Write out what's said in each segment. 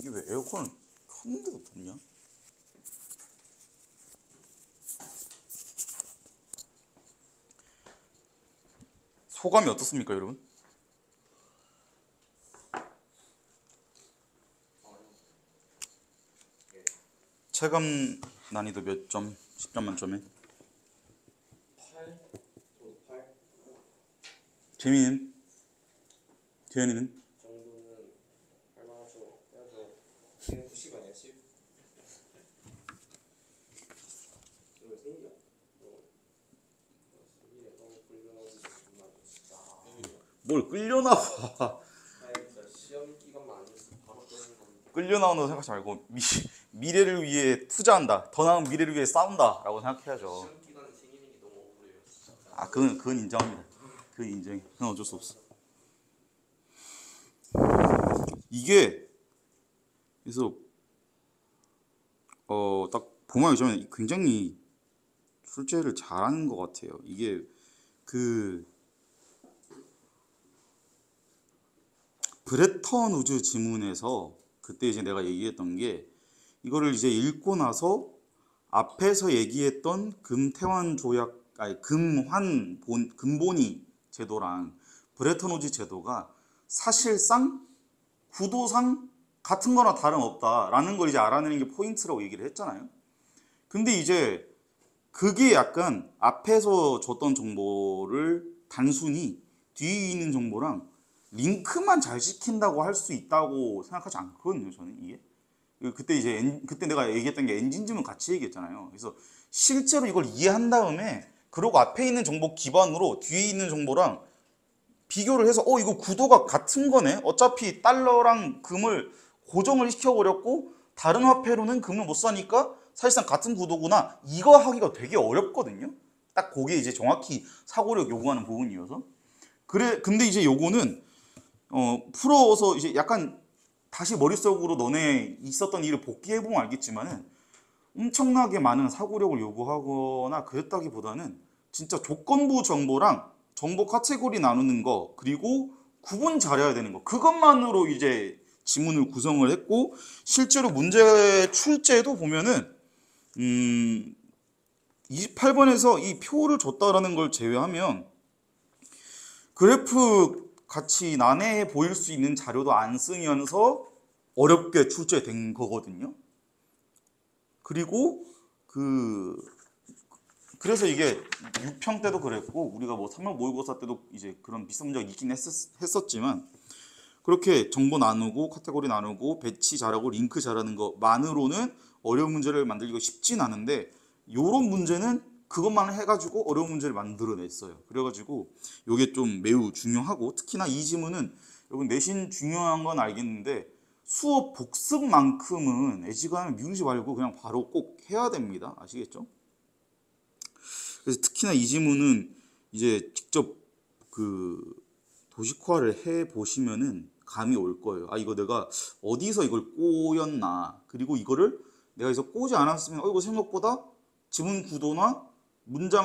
이게 왜 에어컨을 켰는데도 덥냐? 소감이 어떻습니까, 여러분? 체감 난이도 몇 점? 10점 만점에? 8? 저도 8? 재민이는? 재현이는? 정도는 할만하죠. 그래서 걔는 90 아니야? 10? 오늘 생일이야? 생일에 너무 끌려가지고 정말 진짜 뭘 끌려나와. 다행이다. 시험 기간만 안 됐어. 바로 떠는 겁니다. 끌려나온다고 생각하지 말고 미래를 위해 투자한다, 더 나은 미래를 위해 싸운다 라고 생각해야죠. 시험 기간에 생일인 게 너무 억울해요. 진짜. 아, 그건 인정합니다. 그건 인정해. 그건 어쩔 수 없어. 이게 그래서 딱 보면 요즘에 굉장히 출제를 잘하는 것 같아요. 이게 그 브레턴 우즈 지문에서 그때 이제 내가 얘기했던 게, 이거를 이제 읽고 나서 앞에서 얘기했던 금태환 조약, 아니 금본위 제도랑 브레턴 우즈 제도가 사실상 구도상 같은 거나 다름없다라는 걸 이제 알아내는 게 포인트라고 얘기를 했잖아요. 근데 이제 그게 약간 앞에서 줬던 정보를 단순히 뒤에 있는 정보랑 링크만 잘 시킨다고 할 수 있다고 생각하지 않거든요, 저는. 이게 그때 내가 얘기했던 게 엔진지문 같이 얘기했잖아요. 그래서 실제로 이걸 이해한 다음에 그리고 앞에 있는 정보 기반으로 뒤에 있는 정보랑 비교를 해서 이거 구도가 같은 거네. 어차피 달러랑 금을 고정을 시켜버렸고 다른 화폐로는 금을 못 사니까 사실상 같은 구도구나. 이거 하기가 되게 어렵거든요. 딱 그게 이제 정확히 사고력 요구하는 부분이어서. 근데 이제 요거는 풀어서 이제 약간 다시 머릿속으로 너네 있었던 일을 복귀해보면 알겠지만은 엄청나게 많은 사고력을 요구하거나 그랬다기보다는 진짜 조건부 정보랑 정보 카테고리 나누는 거, 그리고 구분 잘해야 되는 거, 그것만으로 이제 지문을 구성을 했고, 실제로 문제 출제도 보면은 28번에서 이 표를 줬다라는 걸 제외하면 그래프 같이 난해해 보일 수 있는 자료도 안 쓰면서 어렵게 출제된 거거든요. 그리고 그래서 이게 6평 때도 그랬고, 우리가 뭐 3월 모의고사 때도 이제 그런 비슷한 문제가 있긴 했었지만, 그렇게 정보 나누고 카테고리 나누고 배치 잘하고 링크 잘하는 것만으로는 어려운 문제를 만들기가 쉽진 않은데, 요런 문제는 그것만 해가지고 어려운 문제를 만들어냈어요. 그래가지고 이게 좀 매우 중요하고, 특히나 이 지문은 여러분 내신 중요한 건 알겠는데 수업 복습만큼은 애지간하면 미루지 말고 그냥 바로 꼭 해야 됩니다. 아시겠죠? 그래서 특히나 이 지문은 이제 직접 그 도식화를 해 보시면은 감이 올 거예요. 아, 이거 내가 어디서 이걸 꼬였나, 그리고 이거를 내가 여기서 꼬지 않았으면 이거 생각보다 지문 구도나 문제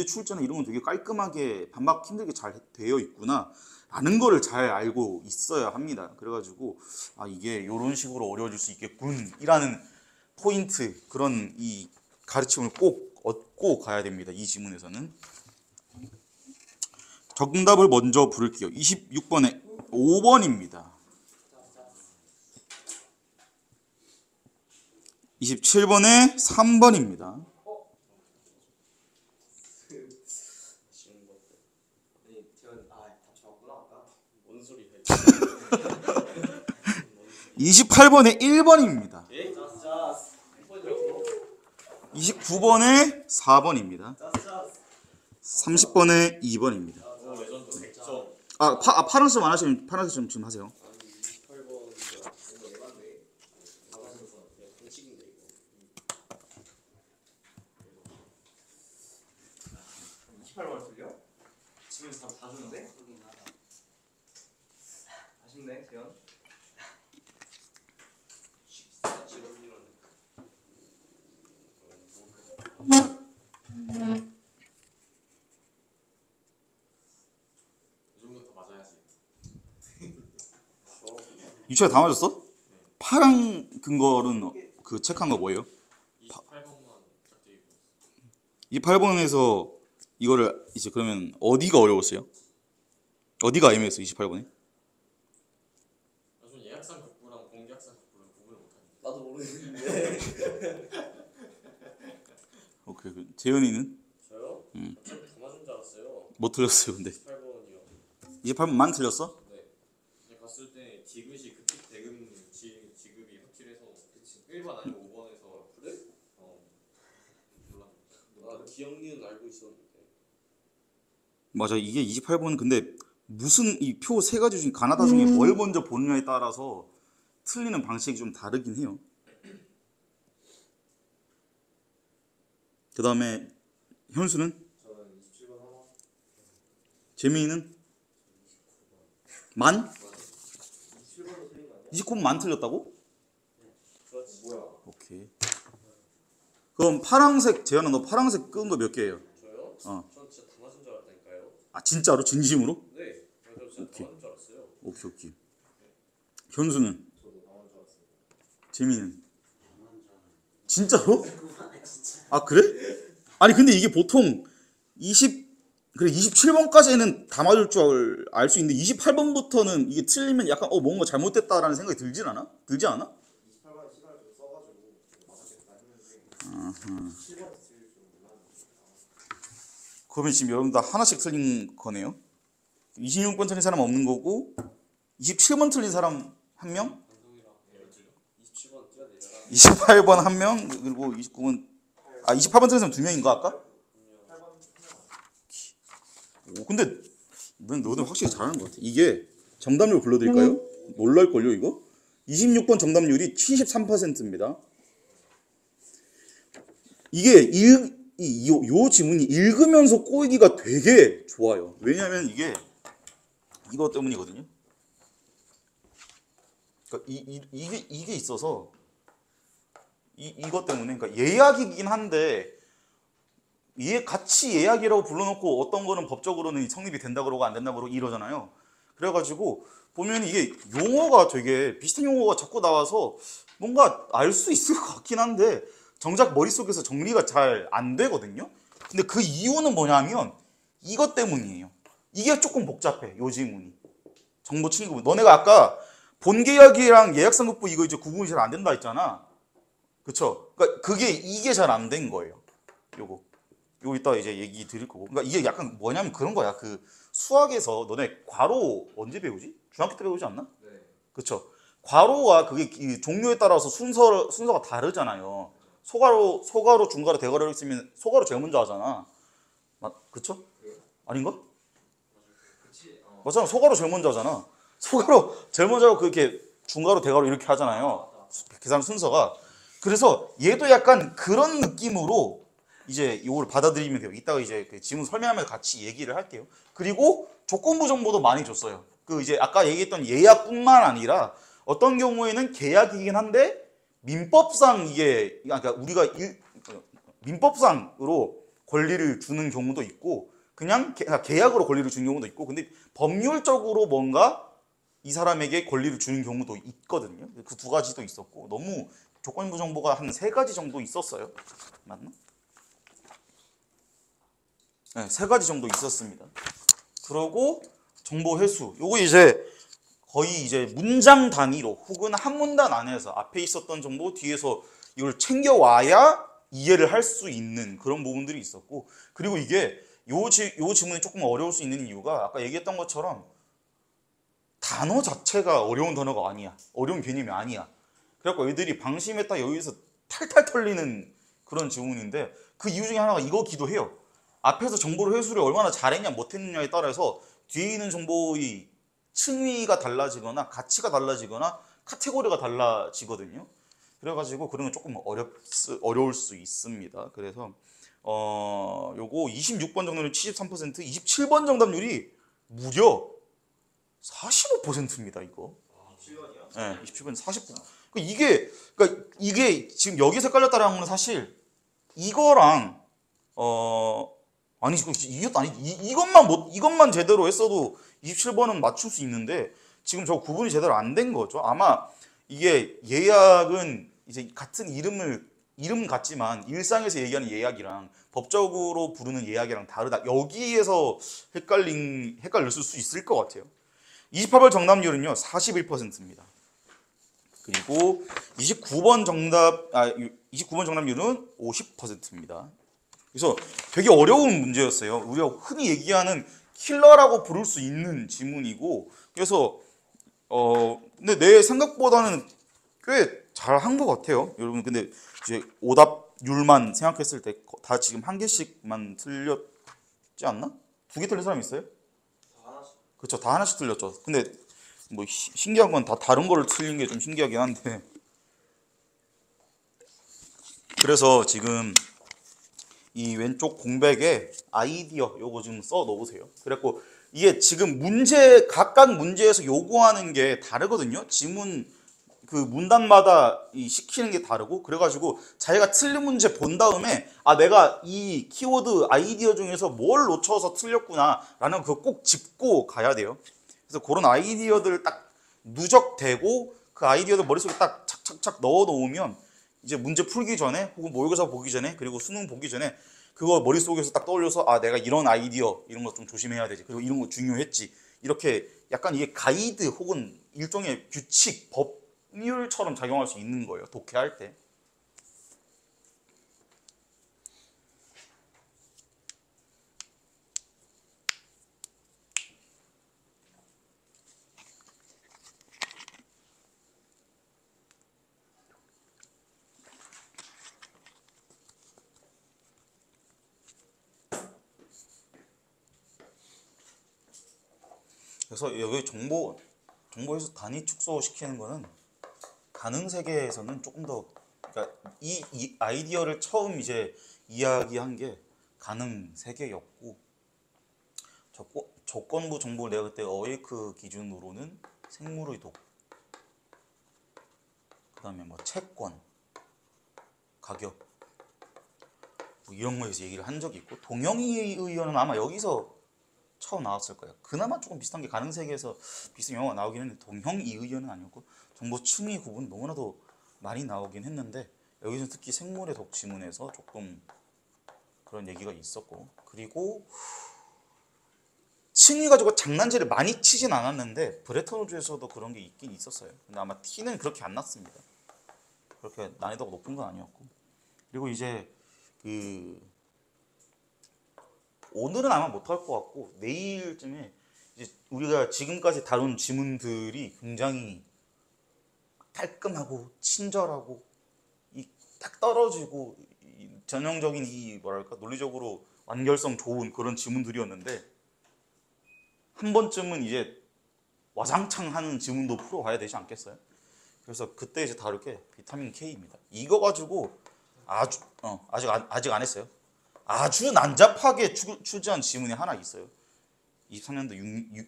출제나 이런 건 되게 깔끔하게 반박 힘들게 잘 되어 있구나 라는 거를 잘 알고 있어야 합니다. 그래가지고 이게 이런 식으로 어려워질 수 있겠군 이라는 포인트, 그런 이 가르침을 꼭 얻고 가야 됩니다. 이 지문에서는. 정답을 먼저 부를게요. 26번에 5번입니다. 27번에 3번입니다. 쉬운 것들. 아니, 태연, 다 좋았구나 아까. 뭔 소리 해? 28번에 1번입니다. 예? 짜스. 29번에 4번입니다. 짜스. 30번에 2번입니다. 오, 레전드 100점. 파란색 안 하시면 파란색 좀 하세요. 28번 이거 예반데. 나가셔서 그냥 공식인데 이거. 28번 틀려? 지금 다 주는데? 아쉽네, 태연. 이 정도 더 맞아야지. 유치가 다 맞았어? 파랑 근거는 그 체크한 거 뭐예요? 28번만 갑자기 28번에서 이거를 이제 그러면 어디가 어려웠어요? 어디가 애매했어 28번에? 전 예약상 극부랑 공개학상 극부를 구분을 못하는데. 나도 모르겠는데. 오케이. 재현이는 저요? 전 다 맞은 줄 알았어요. 뭐 틀렸어요 근데? 28번이요. 28번만 틀렸어? 네. 이제 갔을 때 디귿이 급식 대금 지급이 확실해서 1번 아니면 5번에서 그래? 몰라. 나 기억니은 알고 있었는데. 맞아. 이게 28번 근데 무슨 이 표 세 가지 중에 가나다 중에 뭘 먼저 보느냐에 따라서 틀리는 방식이 좀 다르긴 해요. 그 다음에 현수는? 저는 27번 하나. 재민이는? 만? 27번도 틀린 거 아니야? 29번 만 틀렸다고? 그렇지. 뭐야? 오케이. 그럼 파랑색, 재현아 너 파랑색 끄은 거 몇 개예요? 저요? 어. 전 진짜 다 맞은 줄 알았다니까요. 아 진짜로? 진심으로? 네. 저 진짜 다 맞은 줄 알았어요. 오케이 오케이. 현수는? 저도 다 맞은 줄 알았어요. 재민이는? 진짜로? 아 그래? 아니 근데 이게 보통 27번까지는 다 맞을 줄 알 수 있는데 28번부터는 이게 틀리면 약간 뭔가 잘못됐다라는 생각이 들진 않아? 들지 않아? 28번 시간을 좀 써가지고 맞았겠다 했는데 7번에서 틀릴 줄 몰랐는데. 그러면 지금 여러분 다 하나씩 틀린 거네요. 26번 틀린 사람 없는 거고 27번 틀린 사람 한 명, 방송이랑 27번 뛰어내려라. 28번 한 명, 그리고 29번 28번 틀린 사람 두 명인 거 아까? 오, 근데 너는 확실히 잘하는 것 같아. 이게 정답률 불러드릴까요? 놀랄걸요 이거? 26번 정답률이 73%입니다. 이게 요 지문이 읽으면서 꼬이기가 되게 좋아요. 왜냐면 이게 이거 때문이거든요. 그러니까 이게 있어서 이것 때문에 그러니까 예약이긴 한데 같이 예약이라고 불러놓고 어떤 거는 법적으로는 성립이 된다 그러고 안 된다 그러고 이러잖아요. 그래가지고 보면 이게 용어가 되게 비슷한 용어가 자꾸 나와서 뭔가 알 수 있을 것 같긴 한데 정작 머릿속에서 정리가 잘 안 되거든요. 근데 그 이유는 뭐냐면 이것 때문이에요. 이게 조금 복잡해, 요 지문이. 정보 친구. 너네가 아까 본계약이랑 예약상급부 이거 이제 구분이 잘 안 된다 했잖아. 그쵸? 그러니까 이게 잘 안 된 거예요. 요거 이따 이제 얘기 드릴 거고. 그러니까 이게 약간 뭐냐면 그런 거야. 그 수학에서 너네 괄호 언제 배우지? 중학교 때 배우지 않나? 네. 그쵸? 괄호가 그게 이 종류에 따라서 순서가 다르잖아요. 소괄호, 중괄호, 대괄호를 쓰면 소괄호 제일 먼저 하잖아. 그쵸? 아닌가? 그치. 맞잖아. 소괄호 제일 먼저 하잖아. 소괄호 제일 먼저 하고 그렇게 중괄호, 대괄호 이렇게 하잖아요. 계산 순서가. 그래서 얘도 약간 그런 느낌으로 이제 이걸 받아들이면 돼요. 이따가 이제 그 지문 설명하면서 같이 얘기를 할게요. 그리고 조건부 정보도 많이 줬어요. 그 이제 아까 얘기했던 예약뿐만 아니라 어떤 경우에는 계약이긴 한데 민법상 이게 그러니까 우리가 민법상으로 권리를 주는 경우도 있고 그냥 계약으로 권리를 주는 경우도 있고 근데 법률적으로 뭔가 이 사람에게 권리를 주는 경우도 있거든요. 그 두 가지도 있었고 너무 조건부 정보가 한 세 가지 정도 있었어요. 맞나? 네, 세 가지 정도 있었습니다. 그러고 정보 회수. 요거 이제 거의 이제 문장 단위로 혹은 한 문단 안에서 앞에 있었던 정보 뒤에서 이걸 챙겨와야 이해를 할 수 있는 그런 부분들이 있었고 그리고 이게 요 지문이 조금 어려울 수 있는 이유가 아까 얘기했던 것처럼 단어 자체가 어려운 단어가 아니야. 어려운 개념이 아니야. 그래갖고 애들이 방심했다 여기서 탈탈 털리는 그런 지문인데 그 이유 중에 하나가 이거기도 해요. 앞에서 정보를 회수를 얼마나 잘했냐 못했느냐에 따라서 뒤에 있는 정보의 층위가 달라지거나 가치가 달라지거나 카테고리가 달라지거든요. 그래가지고 그런 건 조금 어려울 수 있습니다. 그래서 요거 26번 정답률 73%, 27번 정답률이 무려 45%입니다. 이거. 27번이요? 네, 27번 40%. 그러니까 이게 지금 여기서 헷갈렸다라는 건 사실 이거랑 아니 이것도 아니 이것만 제대로 했어도 27번은 맞출 수 있는데 지금 저 구분이 제대로 안 된 거죠. 아마 이게 예약은 이제 같은 이름 같지만 일상에서 얘기하는 예약이랑 법적으로 부르는 예약이랑 다르다. 여기에서 헷갈릴 수 있을 것 같아요. 28번 정답률은요 41%입니다. 그리고 29번 정답률은 50%입니다. 그래서 되게 어려운 문제였어요. 우리가 흔히 얘기하는 킬러라고 부를 수 있는 지문이고, 그래서 근데 내 생각보다는 꽤 잘한 것 같아요, 여러분. 근데 이제 오답률만 생각했을 때 다 지금 한 개씩만 틀렸지 않나? 두 개 틀린 사람 있어요? 다 하나씩. 그렇죠, 다 하나씩 틀렸죠. 근데 뭐 신기한 건 다 다른 거를 틀린 게 좀 신기하긴 한데. 그래서 지금 이 왼쪽 공백에 아이디어 요거 좀 써 놓으세요. 그래갖고 이게 지금 각각 문제에서 요구하는 게 다르거든요. 지문 그 문단마다 이 시키는 게 다르고, 그래가지고 자기가 틀린 문제 본 다음에 내가 이 키워드 아이디어 중에서 뭘 놓쳐서 틀렸구나라는 그거 꼭 짚고 가야 돼요. 그래서 그런 아이디어들을 딱 누적되고 그 아이디어를 머릿속에 딱 착착착 넣어 놓으면 이제 문제 풀기 전에 혹은 모의고사 보기 전에 그리고 수능 보기 전에 그거 머릿속에서 딱 떠올려서 내가 이런 아이디어 이런 거 좀 조심해야 되지, 그리고 이런 거 중요했지, 이렇게 약간 이게 가이드 혹은 일종의 규칙, 법률처럼 작용할 수 있는 거예요, 독해할 때. 그래서 여기 정보에서 단위 축소시키는 거는 가능 세계에서는 조금 더, 그러니까 이 아이디어를 처음 이제 이야기한 게 가능 세계였고, 조건부 정보를 내가 그때 어웨이크 기준으로는 생물의독, 그다음에 뭐 채권, 가격 뭐 이런 거에서 얘기를 한 적이 있고, 동영이 의원은 아마 여기서 처음 나왔을 거예요. 그나마 조금 비슷한 게 가능 세계에서 비슷한 영화가 나오긴 했는데 동형 이의연은 아니었고, 정보 층위 구분 너무나도 많이 나오긴 했는데 여기서 특히 생물의 독 지문에서 조금 그런 얘기가 있었고, 그리고 층위 가지고 장난질을 많이 치진 않았는데 브레턴 우즈에서도 그런 게 있긴 있었어요. 근데 아마 T는 그렇게 안 났습니다. 그렇게 난이도가 높은 건 아니었고. 그리고 이제 오늘은 아마 못할 것 같고 내일쯤에 이제 우리가 지금까지 다룬 지문들이 굉장히 깔끔하고 친절하고 딱 떨어지고 전형적인 뭐랄까 논리적으로 완결성 좋은 그런 지문들이었는데, 한 번쯤은 이제 와장창 하는 지문도 풀어봐야 되지 않겠어요? 그래서 그때 이제 다룰 게 비타민 K입니다. 이거 가지고 아직 안 했어요. 아주 난잡하게 출제한 지문이 하나 있어요. 23년도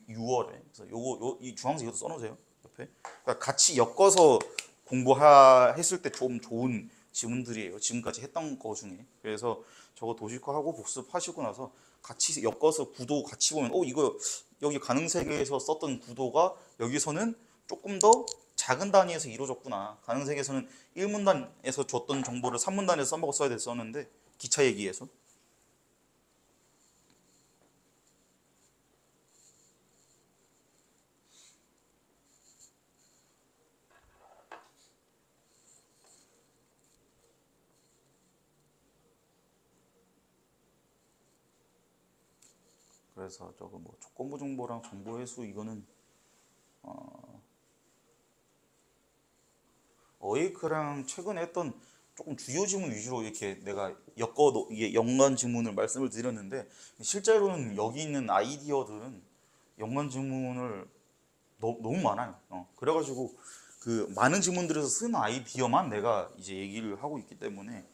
6월에. 그래서 이 주황색 이것도 써놓으세요. 옆에. 그러니까 같이 엮어서 공부했을 때 좀 좋은 지문들이에요. 지금까지 했던 거 중에. 그래서 저거 도식화하고 복습하시고 나서 같이 엮어서 구도 같이 보면 이거 여기 가능 세계에서 썼던 구도가 여기서는 조금 더 작은 단위에서 이루어졌구나. 가능 세계에서는 1문단에서 줬던 정보를 3문단에서 써먹었어야 됐었는데 기차 얘기에서. 그래서 저거 뭐 조건부 정보랑 정보 회수 이거는 어웨이크랑 최근에 했던 조금 주요 지문 위주로 이렇게 내가 이게 연관 지문을 말씀을 드렸는데, 실제로는 여기 있는 아이디어들은 연관 지문을 너무 많아요. 그래가지고 그 많은 지문들에서 쓰는 아이디어만 내가 이제 얘기를 하고 있기 때문에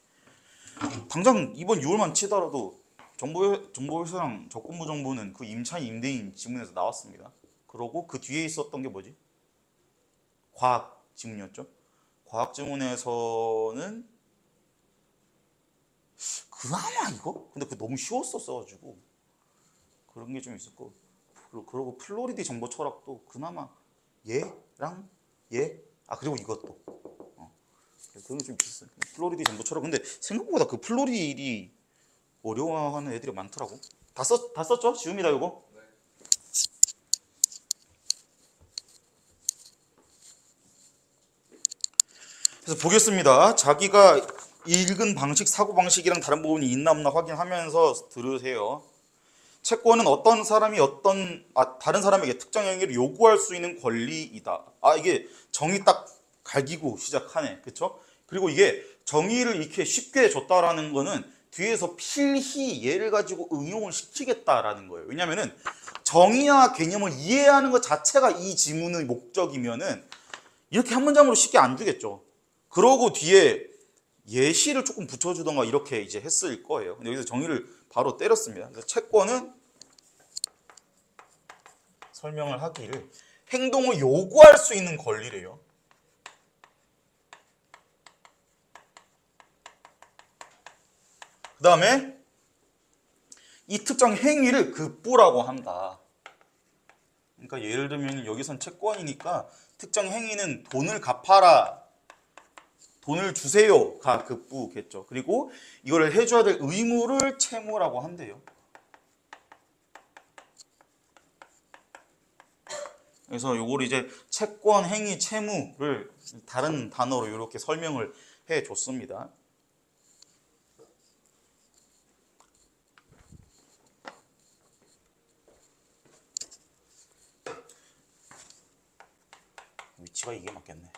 당장 이번 6월만 치더라도 정보 회수랑 조건부 정보는 그 임차인 임대인 지문에서 나왔습니다. 그러고 그 뒤에 있었던 게 뭐지? 과학 지문이었죠. 과학 지문에서는 그나마 이거? 근데 그 너무 쉬웠었어가지고 그런 게 좀 있었고, 그리고 플로리디 정보 철학도 그나마 얘랑 얘, 아 그리고 이것도 그건 좀 비슷해. 플로리드 전부처럼. 근데 생각보다 그 플로리드 어려워하는 애들이 많더라고. 다 썼죠? 지웁니다 이거. 네. 그래서 보겠습니다. 자기가 읽은 방식, 사고 방식이랑 다른 부분이 있나 없나 확인하면서 들으세요. 채권은 어떤 사람이 다른 사람에게 특정 행위를 요구할 수 있는 권리이다. 아 이게 정의 딱 갈기고 시작하네, 그렇죠? 그리고 이게 정의를 이렇게 쉽게 줬다라는 거는 뒤에서 필히 얘를 가지고 응용을 시키겠다라는 거예요. 왜냐면은 정의나 개념을 이해하는 것 자체가 이 지문의 목적이면은 이렇게 한 문장으로 쉽게 안 주겠죠. 그러고 뒤에 예시를 조금 붙여주던가 이렇게 이제 했을 거예요. 근데 여기서 정의를 바로 때렸습니다. 그래서 채권은 설명을 하기를 행동을 요구할 수 있는 권리래요. 그 다음에 이 특정 행위를 급부라고 한다. 그러니까 예를 들면 여기선 채권이니까 특정 행위는 돈을 갚아라, 돈을 주세요가 급부겠죠. 그리고 이거를 해줘야 될 의무를 채무라고 한대요. 그래서 요걸 이제 채권, 행위, 채무를 다른 단어로 이렇게 설명을 해줬습니다. 위치가 이게 맞겠네.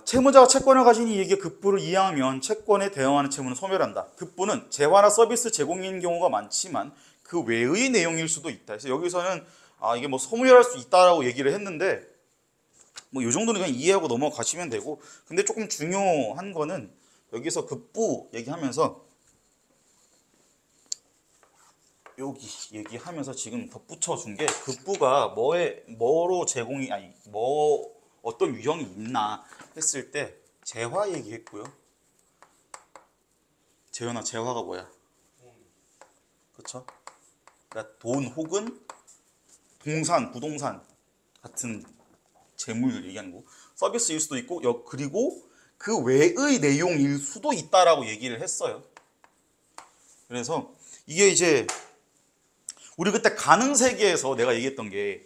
채무자가 채권을 가진 이에게 급부를 이행하면 채권에 대응하는 채무는 소멸한다. 급부는 재화나 서비스 제공인 경우가 많지만 그 외의 내용일 수도 있다. 그래서 여기서는 이게 뭐 소멸할 수 있다라고 얘기를 했는데 뭐 이 정도는 그냥 이해하고 넘어가시면 되고, 근데 조금 중요한 거는 여기서 급부 얘기하면서 여기 얘기하면서 지금 덧붙여 준 게 급부가 뭐로 제공이 어떤 유형이 있나 했을 때 재화 얘기했고요. 재현아, 재화가 뭐야? 그렇죠? 그러니까 돈 혹은 동산, 부동산 같은 재물 얘기하는 거. 서비스일 수도 있고 그리고 그 외의 내용일 수도 있다라고 얘기를 했어요. 그래서 이게 이제 우리 그때 가능 세계에서 내가 얘기했던 게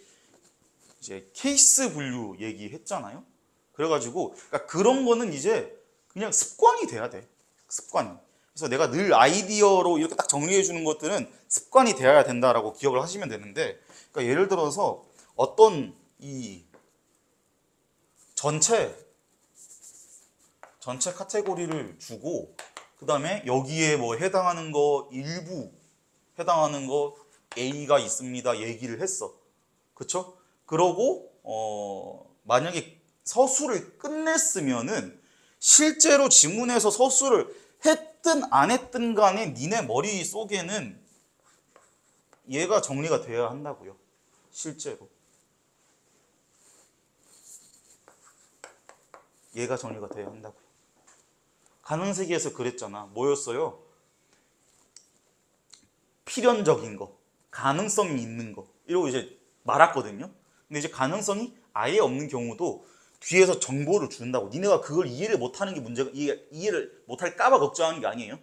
이제 케이스 분류 얘기했잖아요. 그래가지고 그러니까 그런 거는 이제 그냥 습관이 돼야 돼. 습관이. 그래서 내가 늘 아이디어로 이렇게 딱 정리해 주는 것들은 습관이 되어야 된다라고 기억을 하시면 되는데, 그러니까 예를 들어서 어떤 이 전체 카테고리를 주고 그 다음에 여기에 뭐 해당하는 거 일부 해당하는 거 A가 있습니다 얘기를 했어. 그쵸? 그러고 만약에 서술을 끝냈으면은 실제로 지문에서 서술을 했든 안 했든 간에 니네 머릿속에는 얘가 정리가 되어야 한다고요. 실제로. 얘가 정리가 되어야 한다고요. 가능세계에서 그랬잖아. 뭐였어요? 필연적인 거, 가능성이 있는 거 이러고 이제 말았거든요. 근데 이제 가능성이 아예 없는 경우도 뒤에서 정보를 준다고. 니네가 그걸 이해를 못하는 게 문제가, 이해를 못할까봐 걱정하는 게 아니에요.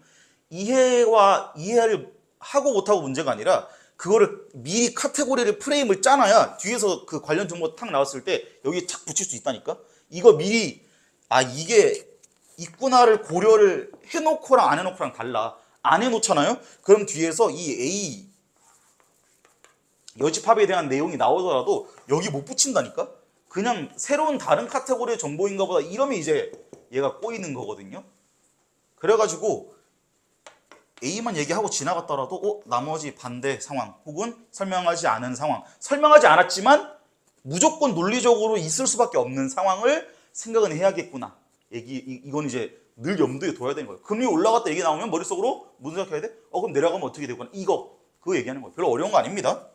이해를 하고 못하고 문제가 아니라 그거를 미리 카테고리를 프레임을 짜놔야 뒤에서 그 관련 정보 탁 나왔을 때 여기 착 붙일 수 있다니까. 이거 미리 이게 있구나를 고려를 해놓고랑 안 해놓고랑 달라. 안 해놓잖아요. 그럼 뒤에서 이 A 여집합에 대한 내용이 나오더라도 여기 못 붙인다니까. 그냥 새로운 다른 카테고리의 정보인가 보다 이러면 이제 얘가 꼬이는 거거든요. 그래가지고 A만 얘기하고 지나갔더라도 나머지 반대 상황 혹은 설명하지 않은 상황, 설명하지 않았지만 무조건 논리적으로 있을 수밖에 없는 상황을 생각은 해야겠구나. 이건 이제 늘 염두에 둬야 되는 거예요. 금리 올라갔다 얘기 나오면 머릿속으로 무슨 생각해야 돼? 그럼 내려가면 어떻게 되구나. 그거 얘기하는 거예요. 별로 어려운 거 아닙니다.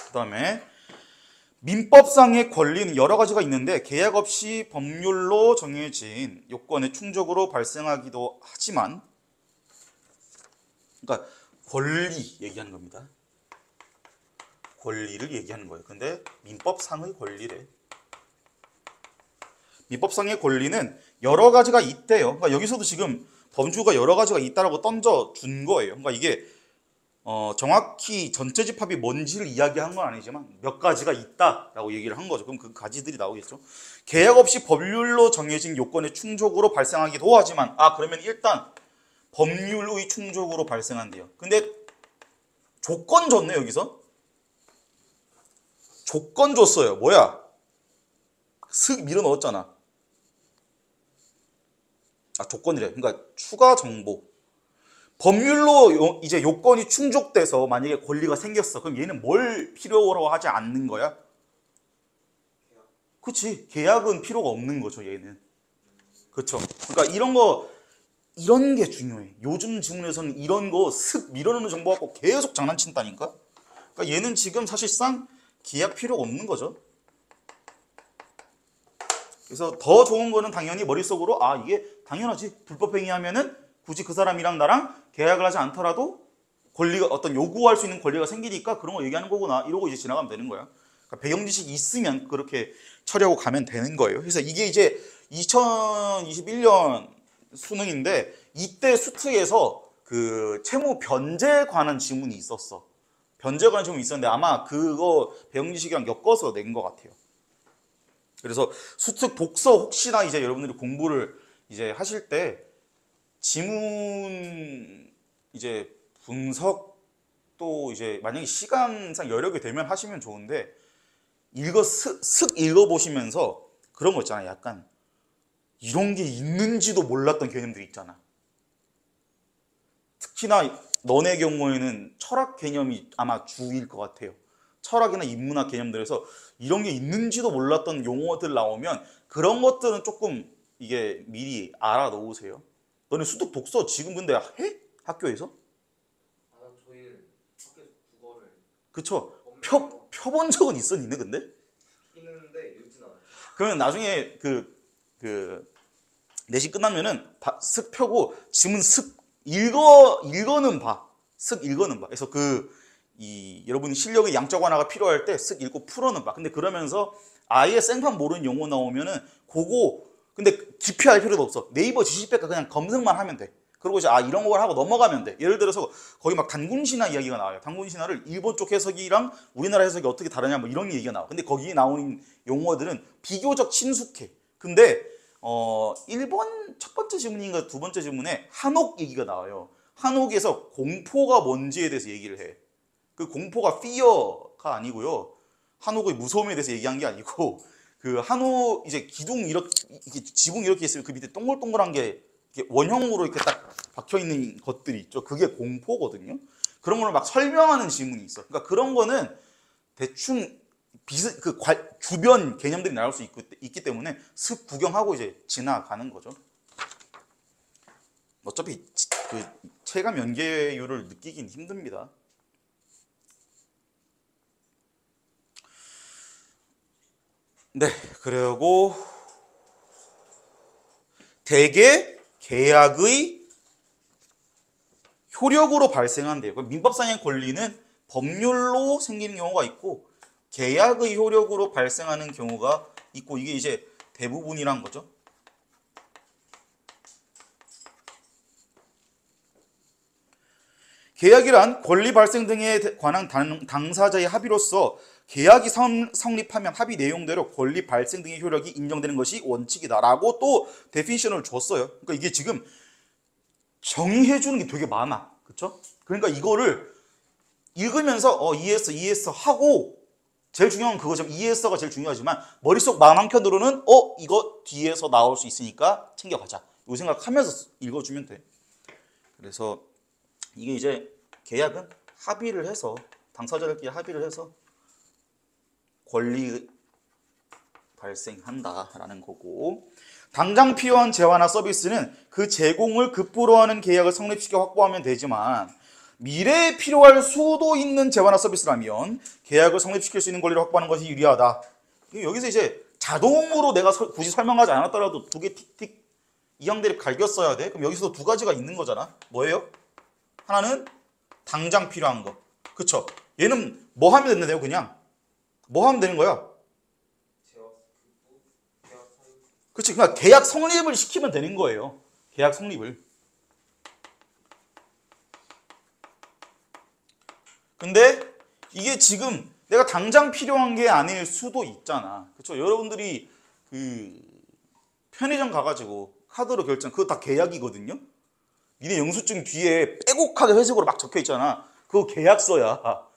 그 다음에 민법상의 권리는 여러 가지가 있는데 계약 없이 법률로 정해진 요건에 충족으로 발생하기도 하지만, 그러니까 권리 얘기하는 겁니다. 권리를 얘기하는 거예요. 근데 민법상의 권리래. 민법상의 권리는 여러 가지가 있대요. 그러니까 여기서도 지금 범주가 여러 가지가 있다라고 던져 준 거예요. 그러니까 이게 정확히 전체 집합이 뭔지를 이야기한 건 아니지만 몇 가지가 있다라고 얘기를 한 거죠. 그럼 그 가지들이 나오겠죠. 계약 없이 법률로 정해진 요건의 충족으로 발생하기도 하지만, 그러면 일단 법률의 충족으로 발생한대요. 근데 조건 줬네. 여기서 조건 줬어요. 뭐야? 슥 밀어 넣었잖아. 조건이래. 그러니까 추가 정보. 법률로 이제 요건이 충족돼서 만약에 권리가 생겼어. 그럼 얘는 뭘 필요로 하지 않는 거야? 그치. 계약은 필요가 없는 거죠, 얘는. 그렇죠. 그러니까 이런 게 중요해. 요즘 지문에서는 이런 거 슥 밀어넣는 정보 갖고 계속 장난친다니까? 그러니까 얘는 지금 사실상 계약 필요가 없는 거죠. 그래서 더 좋은 거는 당연히 머릿속으로 이게 당연하지. 불법행위 하면은 굳이 그 사람이랑 나랑 계약을 하지 않더라도 권리가 어떤 요구할 수 있는 권리가 생기니까 그런 거 얘기하는 거구나 이러고 이제 지나가면 되는 거야. 그러니까 배경 지식이 있으면 그렇게 처리하고 가면 되는 거예요. 그래서 이게 이제 2021년 수능인데 이때 수트에서 그 채무 변제에 관한 지문이 있었어. 변제에 관한 지문이 있었는데 아마 그거 배경 지식이랑 엮어서 낸 것 같아요. 그래서 수특 독서 혹시나 이제 여러분들이 공부를 이제 하실 때 지문 이제 분석도 이제 만약에 시간상 여력이 되면 하시면 좋은데 슥 읽어보시면서 그런 거 있잖아요. 약간 이런 게 있는지도 몰랐던 개념들이 있잖아. 특히나 너네 경우에는 철학 개념이 아마 주일 것 같아요. 철학이나 인문학 개념들에서 이런 게 있는지도 몰랐던 용어들 나오면 그런 것들은 조금 이게 미리 알아놓으세요. 너네 수특 독서 지금 근데 해? 학교에서? 저희는 학교에서 국어를 그쵸? 펴본 적은 있어 니네 근데? 있는데 읽진 않아요. 그러면 나중에 내신 끝나면은 슥 펴고 지문 슥 읽어는 봐. 슥 읽어는 봐. 그래서 여러분이 실력의 양적 완화가 필요할 때 쓱 읽고 풀어는 봐. 근데 그러면서 아예 생판 모르는 용어 나오면은 그거 근데 깊이 알 필요도 없어. 네이버 지식백과 그냥 검색만 하면 돼. 그리고 이제 이런 걸 하고 넘어가면 돼. 예를 들어서 거기 막 단군신화 이야기가 나와요. 단군신화를 일본 쪽 해석이랑 우리나라 해석이 어떻게 다르냐 뭐 이런 얘기가 나와. 근데 거기에 나오는 용어들은 비교적 친숙해. 근데 일본 첫 번째 지문인가 두 번째 지문에 한옥 얘기가 나와요. 한옥에서 공포가 뭔지에 대해서 얘기를 해. 그 공포가 fear가 아니고요. 한옥의 무서움에 대해서 얘기한 게 아니고 그 한옥 이제 기둥 이렇게 지붕 이렇게 있으면 그 밑에 동글동글한 게 이렇게 원형으로 이렇게 딱 박혀 있는 것들이 있죠. 그게 공포거든요. 그런 걸 막 설명하는 지문이 있어. 그러니까 그런 거는 대충 주변 개념들이 나올 수 있기 때문에 슥 구경하고 이제 지나가는 거죠. 어차피 그 체감 연계율을 느끼긴 힘듭니다. 네, 그리고 대개 계약의 효력으로 발생한대요. 민법상의 권리는 법률로 생기는 경우가 있고 계약의 효력으로 발생하는 경우가 있고 이게 이제 대부분이란 거죠. 계약이란 권리 발생 등에 관한 당사자의 합의로서 계약이 성립하면 합의 내용대로 권리 발생 등의 효력이 인정되는 것이 원칙이다라고 또 데피니션을 줬어요. 그러니까 이게 지금 정의해 주는 게 되게 많아. 그렇죠? 그러니까 이거를 읽으면서 이해했어 하고 제일 중요한 건 그거죠. 이해했어가 제일 중요하지만 머릿속 마음 한켠으로는 이거 뒤에서 나올 수 있으니까 챙겨가자. 이 생각하면서 읽어주면 돼. 그래서 이게 이제 계약은 합의를 해서 당사자들끼리 합의를 해서 권리 발생한다라는 거고 당장 필요한 재화나 서비스는 그 제공을 급부로 하는 계약을 성립시켜 확보하면 되지만 미래에 필요할 수도 있는 재화나 서비스라면 계약을 성립시킬 수 있는 권리를 확보하는 것이 유리하다. 여기서 이제 자동으로 내가 굳이 설명하지 않았더라도 두 개 틱틱 이항대립 갈겼어야 돼. 그럼 여기서도 두 가지가 있는 거잖아. 뭐예요? 하나는 당장 필요한 거. 그쵸? 얘는 뭐 하면 된대요? 그냥 뭐 하면 되는 거야? 계약 성립. 그치? 그러니까 계약 성립을 시키면 되는 거예요. 계약 성립을. 근데 이게 지금 내가 당장 필요한 게 아닐 수도 있잖아. 그쵸? 여러분들이 그 편의점 가가지고 카드로 결정, 그거 다 계약이거든요? 니네 영수증 뒤에 빼곡하게 회색으로 막 적혀 있잖아. 그거 계약서야.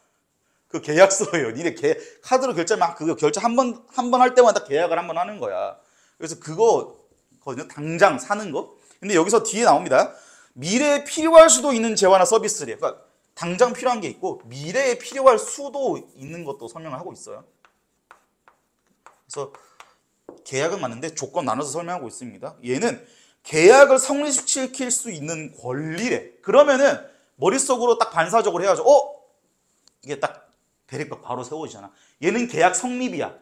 그 계약서예요. 니네 카드로 결제 막 그거 결제 한 번 할 때마다 계약을 한 번 하는 거야. 그래서 그거거든요. 당장 사는 거. 근데 여기서 뒤에 나옵니다. 미래에 필요할 수도 있는 재화나 서비스래. 그러니까 당장 필요한 게 있고 미래에 필요할 수도 있는 것도 설명을 하고 있어요. 그래서 계약은 맞는데 조건 나눠서 설명하고 있습니다. 얘는 계약을 성립시킬 수 있는 권리래. 그러면은 머릿속으로 딱 반사적으로 해야죠. 이게 딱 대립각 바로 세워지잖아. 얘는 계약 성립이야.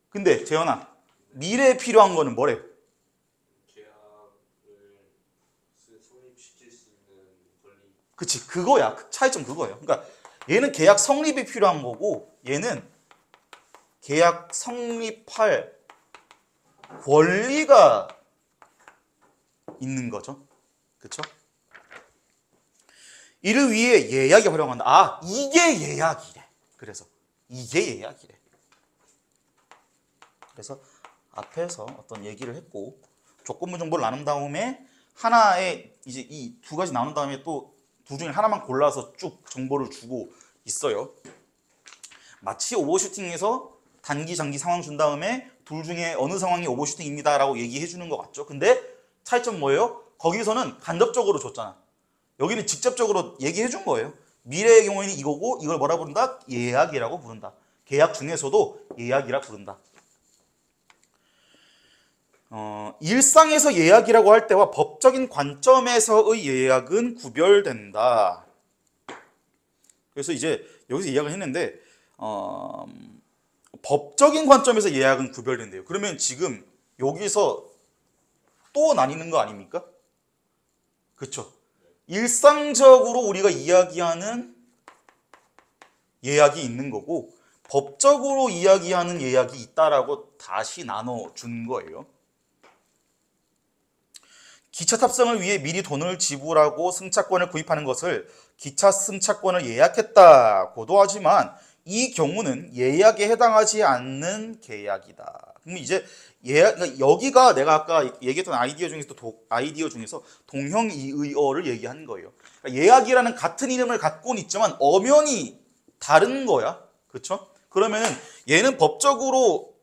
근데 재현아, 미래에 필요한 거는 뭐래? 계약을 성립시킬 수 있는 권리. 그치, 그거야. 차이점 그거예요. 그러니까 얘는 계약 성립이 필요한 거고 얘는 계약 성립할 권리가 있는 거죠. 그쵸? 이를 위해 예약이 활용한다. 이게 예약이래. 그래서 이게 예약이래. 그래서 앞에서 어떤 얘기를 했고 조건부 정보를 나눈 다음에 하나의 이제 이 두 가지 나눈 다음에 또 두 중에 하나만 골라서 쭉 정보를 주고 있어요. 마치 오버슈팅에서 단기 장기 상황 준 다음에 둘 중에 어느 상황이 오버슈팅입니다 라고 얘기해 주는 것 같죠. 근데 차이점 뭐예요? 거기서는 간접적으로 줬잖아. 여기는 직접적으로 얘기해 준 거예요. 미래의 경우에는 이거고 이걸 뭐라 부른다? 예약이라고 부른다. 계약 중에서도 예약이라 부른다. 일상에서 예약이라고 할 때와 법적인 관점에서의 예약은 구별된다. 그래서 이제 여기서 이야기를 했는데 법적인 관점에서 예약은 구별된대요. 그러면 지금 여기서 또 나뉘는 거 아닙니까? 그렇죠. 일상적으로 우리가 이야기하는 예약이 있는 거고 법적으로 이야기하는 예약이 있다라고 다시 나눠준 거예요. 기차 탑승을 위해 미리 돈을 지불하고 승차권을 구입하는 것을 기차 승차권을 예약했다고도 하지만 이 경우는 예약에 해당하지 않는 계약이다. 그럼 이제 그러니까 여기가 내가 아까 얘기했던 아이디어 중에서 동형이의어를 얘기한 거예요. 그러니까 예약이라는 같은 이름을 갖고는 있지만 엄연히 다른 거야. 그렇죠? 그러면은 얘는 법적으로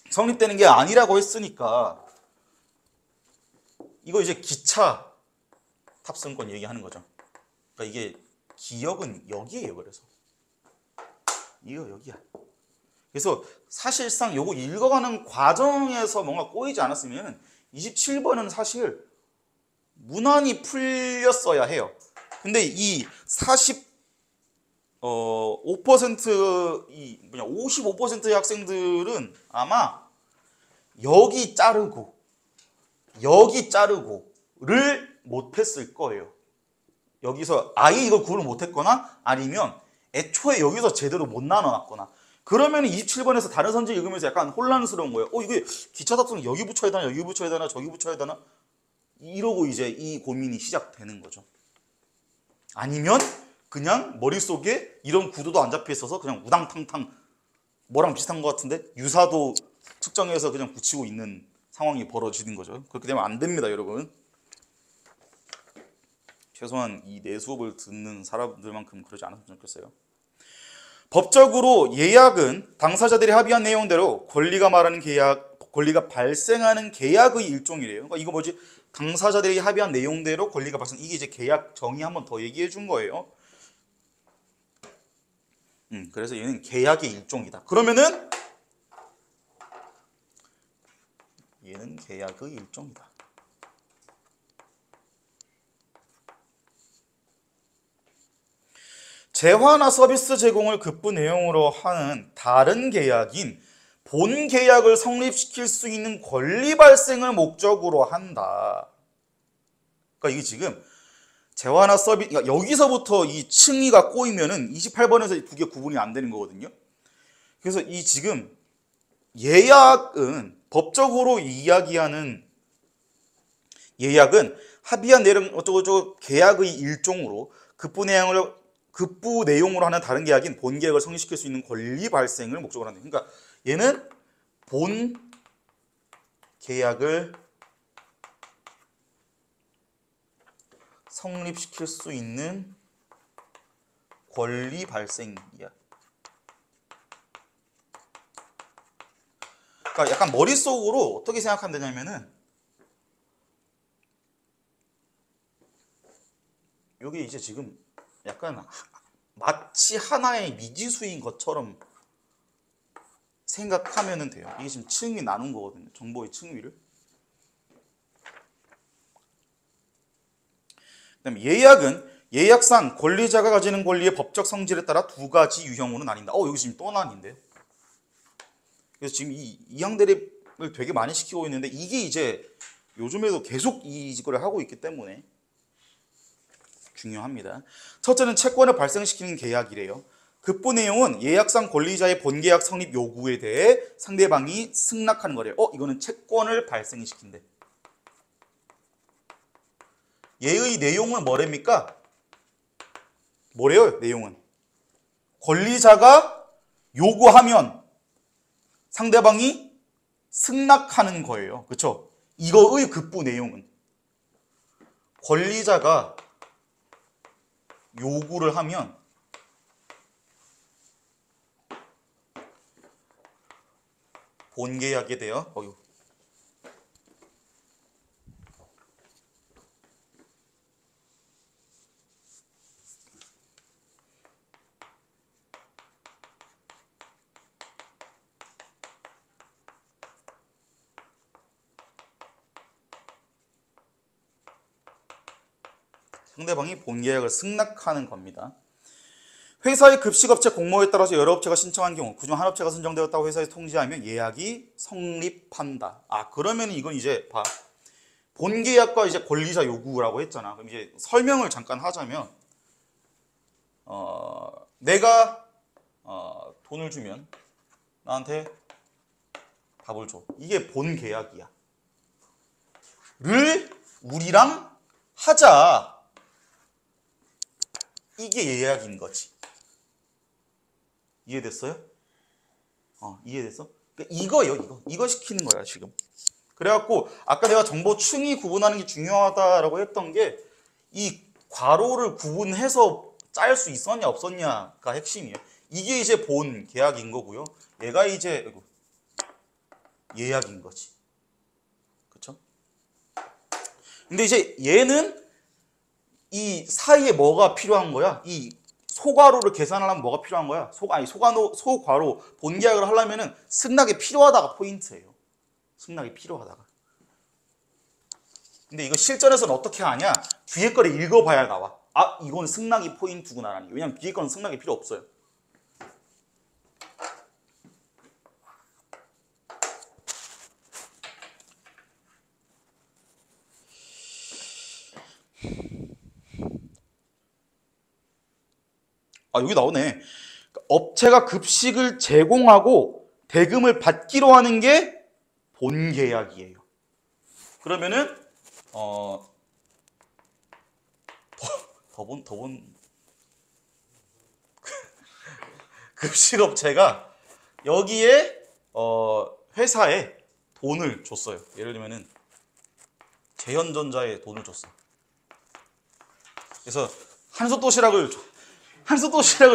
성립되는 게 아니라고 했으니까 이거 이제 기차 탑승권 얘기하는 거죠. 그러니까 이게 기역은 여기에요. 그래서 이거 여기야. 그래서 사실상 요거 읽어가는 과정에서 뭔가 꼬이지 않았으면 27번은 사실 무난히 풀렸어야 해요. 근데 이 55%의 학생들은 아마 여기 자르고를 못했을 거예요. 여기서 아예 이걸 구분을 못했거나 아니면 애초에 여기서 제대로 못 나눠놨거나 그러면 27번에서 다른 선지 읽으면서 약간 혼란스러운 거예요. 이게 기차 탑승 여기 붙여야 되나 여기 붙여야 되나 저기 붙여야 되나 이러고 이제 이 고민이 시작되는 거죠. 아니면 그냥 머릿속에 이런 구도도 안 잡혀 있어서 그냥 우당탕탕 뭐랑 비슷한 것 같은데 유사도 측정해서 그냥 붙이고 있는 상황이 벌어지는 거죠. 그렇게 되면 안 됩니다, 여러분. 최소한 이 내 수업을 듣는 사람들만큼 그러지 않았으면 좋겠어요. 법적으로 예약은 당사자들이 합의한 내용대로 권리가 발생하는 계약의 일종이래요. 그러니까 이거 뭐지? 당사자들이 합의한 내용대로 권리가 발생. 이게 이제 계약 정의 한번 더 얘기해 준 거예요. 그래서 얘는 계약의 일종이다. 그러면은 얘는 계약의 일종이다. 재화나 서비스 제공을 급부 내용으로 하는 다른 계약인 본 계약을 성립시킬 수 있는 권리 발생을 목적으로 한다. 그러니까 이게 지금 재화나 서비스, 그러니까 여기서부터 이 층위가 꼬이면은 28번에서 두 개 구분이 안 되는 거거든요. 그래서 이 지금 예약은 법적으로 이야기하는 예약은 합의한 내용 어쩌고저쩌고 계약의 일종으로 급부 내용으로 하는 다른 계약인 본 계약을 성립시킬 수 있는 권리 발생을 목적으로 한다. 그러니까 얘는 본 계약을 성립시킬 수 있는 권리 발생이야. 그러니까 약간 머릿속으로 어떻게 생각하면 되냐면은 여기 이제 지금 약간 마치 하나의 미지수인 것처럼 생각하면 돼요. 이게 지금 층위 나눈 거거든요. 정보의 층위를. 그다음에 예약은 예약상 권리자가 가지는 권리의 법적 성질에 따라 두 가지 유형으로 나뉜다. 여기 지금 또 나뉜대요. 그래서 지금 이 이항 대립을 되게 많이 시키고 있는데 이게 이제 요즘에도 계속 이거를 하고 있기 때문에 중요합니다. 첫째는 채권을 발생시키는 계약이래요. 급부 내용은 예약상 권리자의 본계약 성립 요구에 대해 상대방이 승낙하는 거래요. 이거는 채권을 발생시킨대. 얘의 내용은 뭐랍니까? 뭐래요? 내용은 권리자가 요구하면 상대방이 승낙하는 거예요. 그렇죠? 이거의 급부 내용은 권리자가 요구를 하면 본계약에 대해 상대방이 본계약을 승낙하는 겁니다. 회사의 급식업체 공모에 따라서 여러 업체가 신청한 경우 그중 한 업체가 선정되었다고 회사에서 통지하면 예약이 성립한다. 그러면 이건 이제 본계약과 이제 권리자 요구라고 했잖아. 그럼 이제 설명을 잠깐 하자면 내가 돈을 주면 나한테 밥을 줘. 이게 본계약이야. 를 우리랑 하자. 이게 예약인 거지. 이해됐어요? 이해됐어? 그러니까 이거 시키는 거야 지금. 그래갖고 아까 내가 정보 층위 구분하는 게 중요하다라고 했던 게 이 괄호를 구분해서 짤 수 있었냐 없었냐가 핵심이에요. 이게 이제 본 계약인 거고요. 얘가 이제 예약인 거지. 그쵸? 근데 이제 얘는 이 사이에 뭐가 필요한 거야? 이 소괄호를 계산하려면 뭐가 필요한 거야? 소괄호 본계약을 하려면은 승낙이 필요하다가 포인트예요. 승낙이 필요하다가. 근데 이거 실전에서는 어떻게 하냐? 뒤에 거를 읽어봐야 나와. 이건 승낙이 포인트구나라는 게. 왜냐면 뒤에 거는 승낙이 필요 없어요. 여기 나오네. 업체가 급식을 제공하고 대금을 받기로 하는 게 본계약이에요. 그러면은 급식업체가 여기에 회사에 돈을 줬어요. 예를 들면은 재현전자에 돈을 줬어. 그래서 한솥도시락을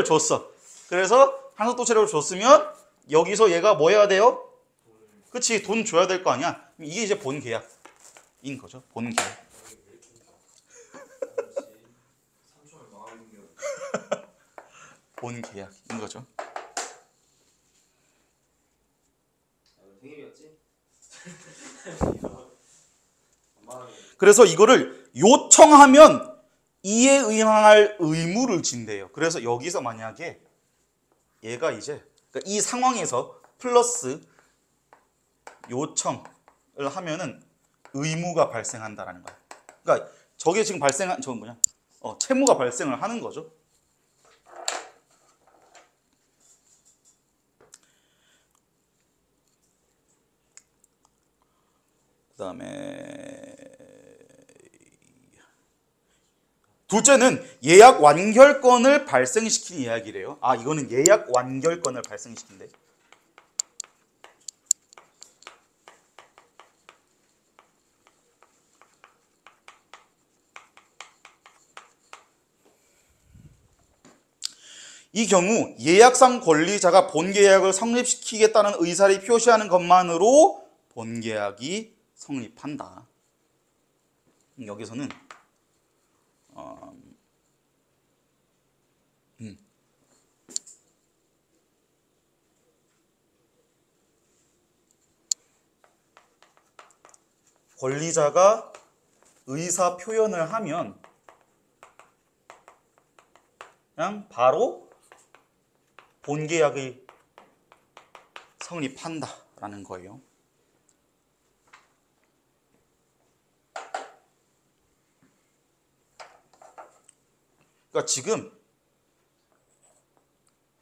줬어. 그래서 한솥도시락을 줬으면 여기서 얘가 뭐 해야 돼요? 그치, 돈 줘야 될 거 아니야. 이게 이제 본계약인 거죠. 본계약. 본계약인 거죠. 생일이었지? 그래서 이거를 요청하면 이에 의항할 의무를 진대요. 그래서 여기서 만약에 얘가 이제 그러니까 이 상황에서 플러스 요청을 하면은 의무가 발생한다라는 거야. 그러니까 저게 지금 발생한 저 뭐냐? 채무가 발생을 하는 거죠. 그다음에 둘째는 예약 완결권을 발생시키는 이야기래요. 아, 이거는 예약 완결권을 발생시킨대. 이 경우 예약상 권리자가 본계약을 성립시키겠다는 의사를 표시하는 것만으로 본계약이 성립한다. 여기서는 권리자가 의사 표현을 하면 그냥 바로 본계약이 성립한다라는 거예요. 그러니까 지금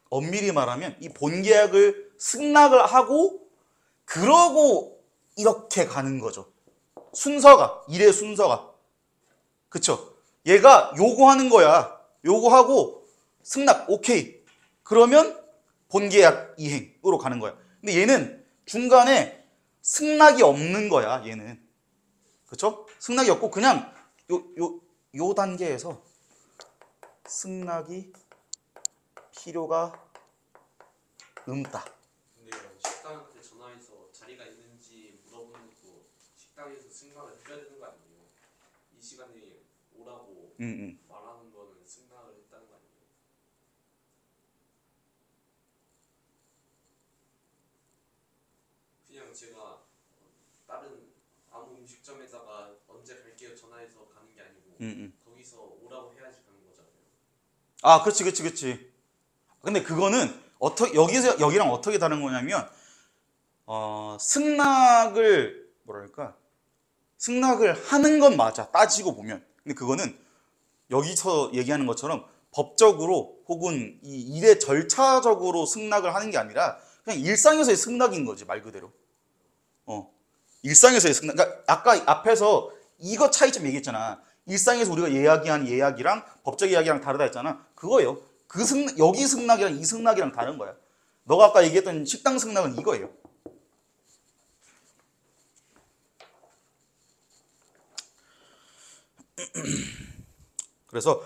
엄밀히 말하면 이 본계약을 승낙을 하고 그러고 이렇게 가는 거죠. 순서가, 일의 순서가. 그쵸? 얘가 요구하는 거야. 요구하고 승낙, 오케이. 그러면 본계약 이행으로 가는 거야. 근데 얘는 중간에 승낙이 없는 거야, 얘는. 그쵸? 승낙이 없고 그냥 요 단계에서 승낙이 필요가 없다. 근데 식당한테 전화해서 자리가 있는지 물어보는 것도 식당에서 승낙을 해줘야 되는 거 아니에요? 이 시간에 오라고 말하는 거는 승낙을 했다는 거 아니에요? 그냥 제가 다른 아무 음식점에다가 언제 갈게요 전화해서 가는 게 아니고 거기서 오라고 해야지 가는 거잖아요. 아, 그치. 근데 그거는 여기랑 어떻게 다른 거냐면, 승낙을 하는 건 맞아. 따지고 보면. 근데 그거는 여기서 얘기하는 것처럼 법적으로 혹은 이 일의 절차적으로 승낙을 하는 게 아니라 그냥 일상에서의 승낙인 거지, 말 그대로. 일상에서의 승낙. 그러니까 아까 앞에서 이거 차이점 얘기했잖아. 일상에서 우리가 예약한 예약이랑 법적 예약이랑 다르다 했잖아. 그거예요. 여기 승낙이랑 이 승낙이랑 다른 거야. 너가 아까 얘기했던 식당 승낙은 이거예요. 그래서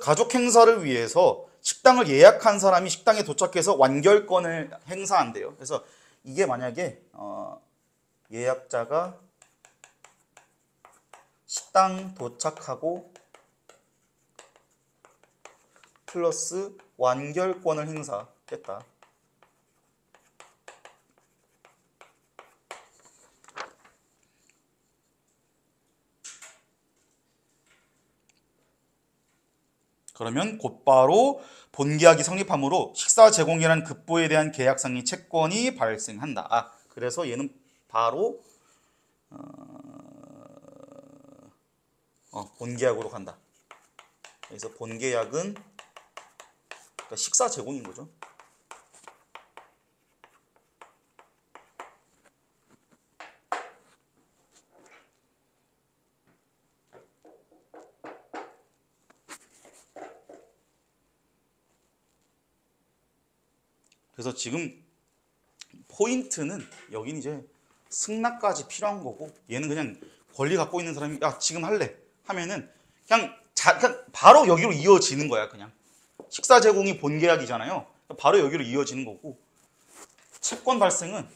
가족 행사를 위해서 식당을 예약한 사람이 식당에 도착해서 완결권을 행사한대요. 그래서 이게 만약에 예약자가 식당 도착하고 플러스 완결권을 행사했다. 그러면 곧바로 본계약이 성립하므로 식사 제공이라는 급보에 대한 계약상의 채권이 발생한다. 아, 그래서 얘는 바로 본계약으로 간다. 그래서 본계약은 그러니까 식사 제공인 거죠. 그래서 지금 포인트는 여긴 이제 승낙까지 필요한 거고 얘는 그냥 권리 갖고 있는 사람이 야 지금 할래 하면은 그냥 바로 여기로 이어지는 거야. 그냥 식사 제공이 본계약이잖아요. 바로 여기로 이어지는 거고 채권 발생은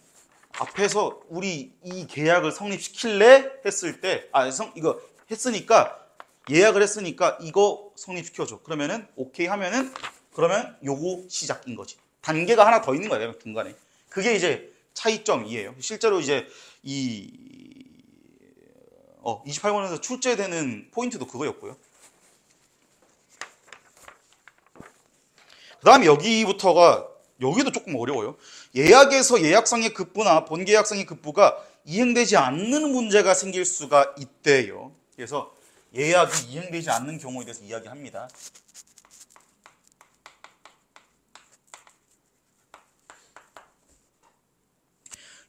앞에서 우리 이 계약을 성립시킬래 했을 때 이거 했으니까 예약을 했으니까 이거 성립시켜줘. 그러면은 오케이 하면은 그러면 요거 시작인 거지. 단계가 하나 더 있는 거예요, 중간에. 그게 이제 차이점이에요. 실제로 이제 28번에서 출제되는 포인트도 그거였고요. 그 다음에 여기부터가 여기도 조금 어려워요. 예약에서 예약상의 급부나 본계약상의 급부가 이행되지 않는 문제가 생길 수가 있대요. 그래서 예약이 이행되지 않는 경우에 대해서 이야기합니다.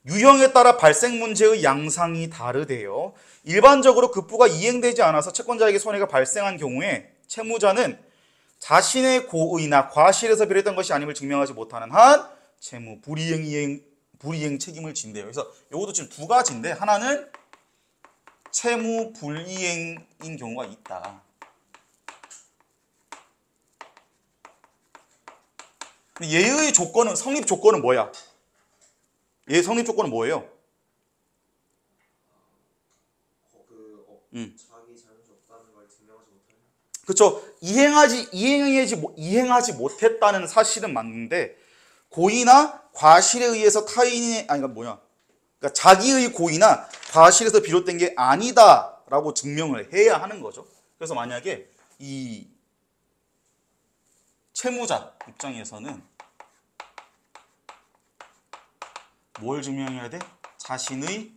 유형에 따라 발생 문제의 양상이 다르대요. 일반적으로 급부가 이행되지 않아서 채권자에게 손해가 발생한 경우에 채무자는 자신의 고의나 과실에서 비롯된 것이 아님을 증명하지 못하는 한 채무 불이행 책임을 진대요. 그래서 이것도 지금 두 가지인데 하나는 채무 불이행인 경우가 있다. 얘의 조건은 성립 조건은 뭐야? 얘 성립 조건은 뭐예요? 자기 잘못이 없다는 걸 증명하지 못하는. 그렇죠. 이행하지 못했다는 사실은 맞는데 고의나 과실에 의해서 타인의 그러니까 자기의 고의나 과실에서 비롯된 게 아니다라고 증명을 해야 하는 거죠. 그래서 만약에 이 채무자 입장에서는 뭘 증명해야 돼? 자신의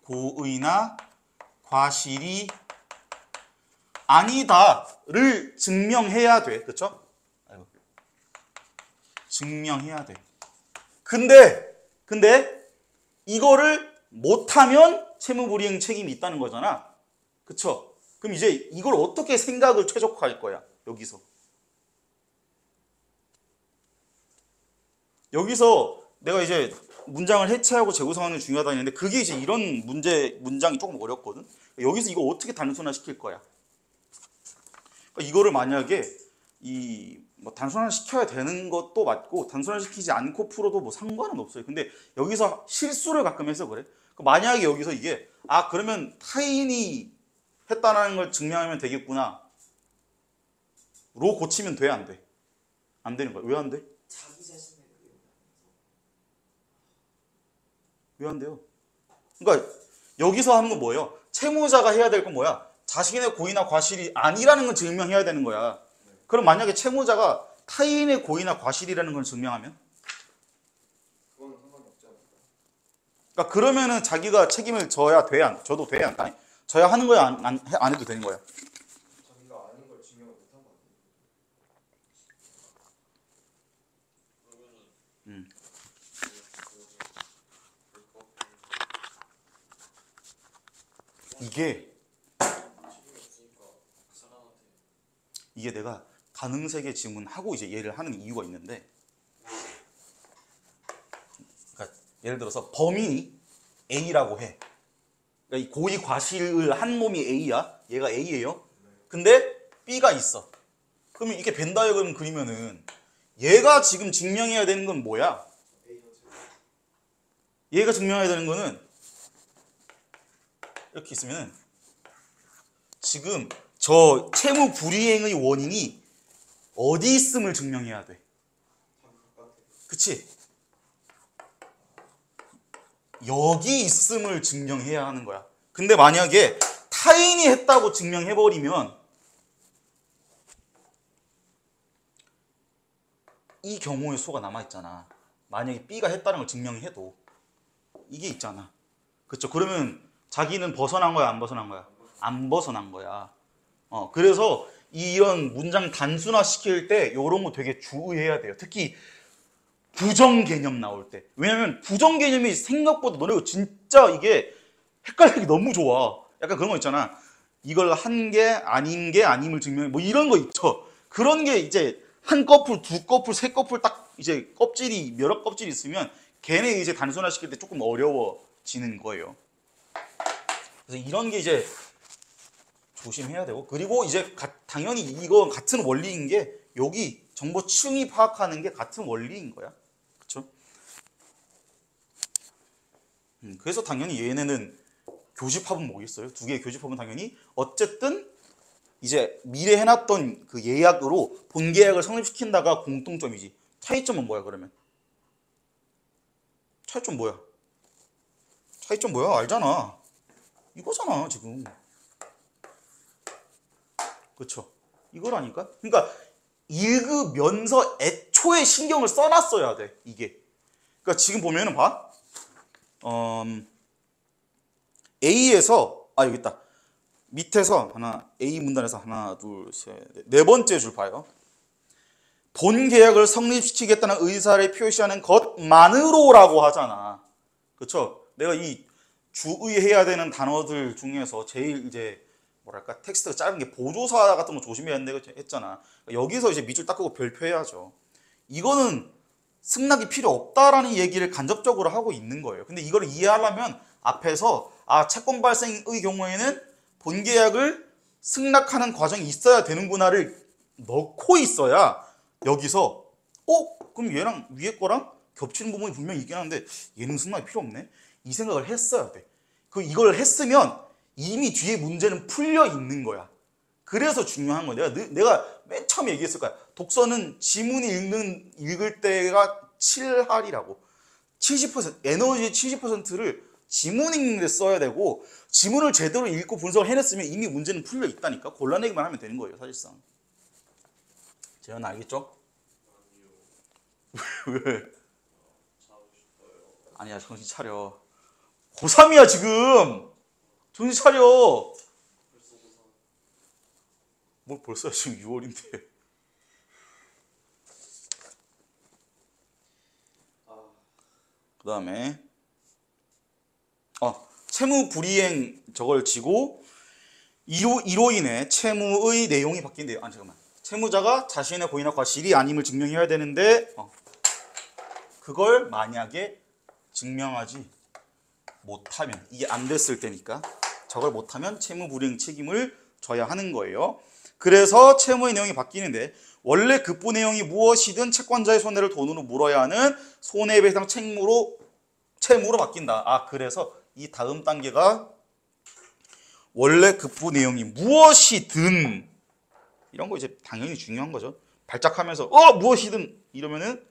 고의나 과실이 아니다를 증명해야 돼. 그렇죠? 증명해야 돼. 근데 이거를 못하면 채무불이행 책임이 있다는 거잖아. 그쵸? 그럼 이제 이걸 어떻게 생각을 최적화할 거야? 여기서 내가 이제 문장을 해체하고 재구성하는 게 중요하다 했는데 그게 이제 이런 문장이 조금 어렵거든. 여기서 이거 어떻게 단순화시킬 거야? 그러니까 이거를 만약에 뭐 단순화시켜야 되는 것도 맞고 단순화시키지 않고 풀어도 뭐 상관은 없어요. 근데 여기서 실수를 가끔 해서 그래. 만약에 여기서 이게 그러면 타인이 했다는 걸 증명하면 되겠구나 로 고치면 돼? 안 돼? 안 되는 거야. 왜 안 돼? 자기 자신의 의견이 왜 안 돼요? 그러니까 여기서 하는 건 뭐예요? 채무자가 해야 될 건 뭐야? 자신의 고의나 과실이 아니라는 걸 증명해야 되는 거야. 그럼 만약에 채무자가 타인의 고의나 과실이라는 걸 증명하면? 그건 상관이 없지 않을까? 그러니까 그러면은 자기가 책임을 져야 돼? 져도 돼? 아니, 져야 하는 거야? 안 해도 되는 거야? 자기가 아닌 걸 증명을 못한 거 아니에요? 이게 책임이 없으니까 그 사람한테 이게 내가 가능세계 지문하고 이제 얘를 하는 이유가 있는데, 그러니까 예를 들어서 범인이 A라고 해. 그러니까 이 고의 과실을 한 놈이 A야. 얘가 A예요. 근데 B가 있어. 그러면 이게 벤 다이어그램 그리면은 얘가 지금 증명해야 되는 건 뭐야? A 전체. 얘가 증명해야 되는 거는 이렇게 있으면 지금 저 채무 불이행의 원인이 어디 있음을 증명해야 돼. 그치? 여기 있음을 증명해야 하는 거야. 근데 만약에 타인이 했다고 증명해버리면 이 경우의 수가 남아있잖아. 만약에 B가 했다는 걸 증명해도 이게 있잖아. 그렇죠? 그러면 자기는 벗어난 거야, 안 벗어난 거야? 안 벗어난 거야. 그래서 이런 문장 단순화 시킬 때 이런 거 되게 주의해야 돼요. 특히 부정 개념 나올 때. 왜냐면 부정 개념이 생각보다 너네 진짜 이게 헷갈리기 너무 좋아. 약간 그런 거 있잖아. 이걸 한 게 아닌 게 아님을 증명해. 뭐 이런 거 있죠. 그런 게 이제 한 커플, 두 커플, 세 커플 딱 이제 껍질이 여러 껍질이 있으면 걔네 이제 단순화 시킬 때 조금 어려워지는 거예요. 그래서 이런 게 이제 조심해야 되고, 그리고 이제 당연히 이거 같은 원리인 게 여기 정보층이 파악하는 게 같은 원리인 거야. 그렇죠? 그래서 당연히 얘네는 교집합은 뭐겠어요? 두 개의 교집합은 당연히 어쨌든 이제 미래 해놨던 그 예약으로 본 계약을 성립시킨다가 공통점이지. 차이점은 뭐야 그러면? 차이점 뭐야? 차이점 뭐야? 알잖아. 이거잖아 지금. 그렇죠? 이거라니까. 그러니까 읽으면서 애초에 신경을 써놨어야 돼, 이게. 그러니까 지금 보면은 봐. A에서, 여기 있다. 밑에서 A 문단에서 하나, 둘, 셋, 네 번째 줄 봐요. 본 계약을 성립시키겠다는 의사를 표시하는 것만으로라고 하잖아. 그쵸? 내가 이 주의해야 되는 단어들 중에서 제일 이제 뭐랄까 텍스트가 짧은 게 보조사 같은 거 조심해야 된다고 했잖아. 여기서 이제 밑줄 닦고 별표해야죠. 이거는 승낙이 필요 없다라는 얘기를 간접적으로 하고 있는 거예요. 근데 이걸 이해하려면 앞에서 채권 발생의 경우에는 본 계약을 승낙하는 과정이 있어야 되는구나를 넣고 있어야 여기서 그럼 얘랑 위에 거랑 겹치는 부분이 분명히 있긴 한데 얘는 승낙이 필요 없네? 이 생각을 했어야 돼. 이걸 했으면 이미 뒤에 문제는 풀려 있는 거야. 그래서 중요한 거야. 내가 맨 처음에 얘기했을 거야. 독서는 지문이 읽을 때가 7할이라고. 70%, 에너지의 70%를 지문 읽는 데 써야 되고 지문을 제대로 읽고 분석을 해냈으면 이미 문제는 풀려 있다니까. 골라내기만 하면 되는 거예요, 사실상. 재현 알겠죠? 왜? 자고 싶어요. 아니야, 정신 차려. 고3이야 지금. 정신 차려. 벌써 고3. 뭐 벌써 지금 6월인데. 그 다음에 채무 불이행 저걸 지고 이로 인해 채무의 내용이 바뀐대요. 잠깐만. 채무자가 자신의 고의나 과실이 아님을 증명해야 되는데 그걸 만약에 증명하지 못하면, 이게 안 됐을 때니까 저걸 못하면 채무 불이행 책임을 져야 하는 거예요. 그래서 채무의 내용이 바뀌는데 원래 급부 내용이 무엇이든 채권자의 손해를 돈으로 물어야 하는 손해배상 채무로 바뀐다. 그래서 이 다음 단계가 원래 급부 내용이 무엇이든, 이런 거 이제 당연히 중요한 거죠. 발작하면서 무엇이든 이러면은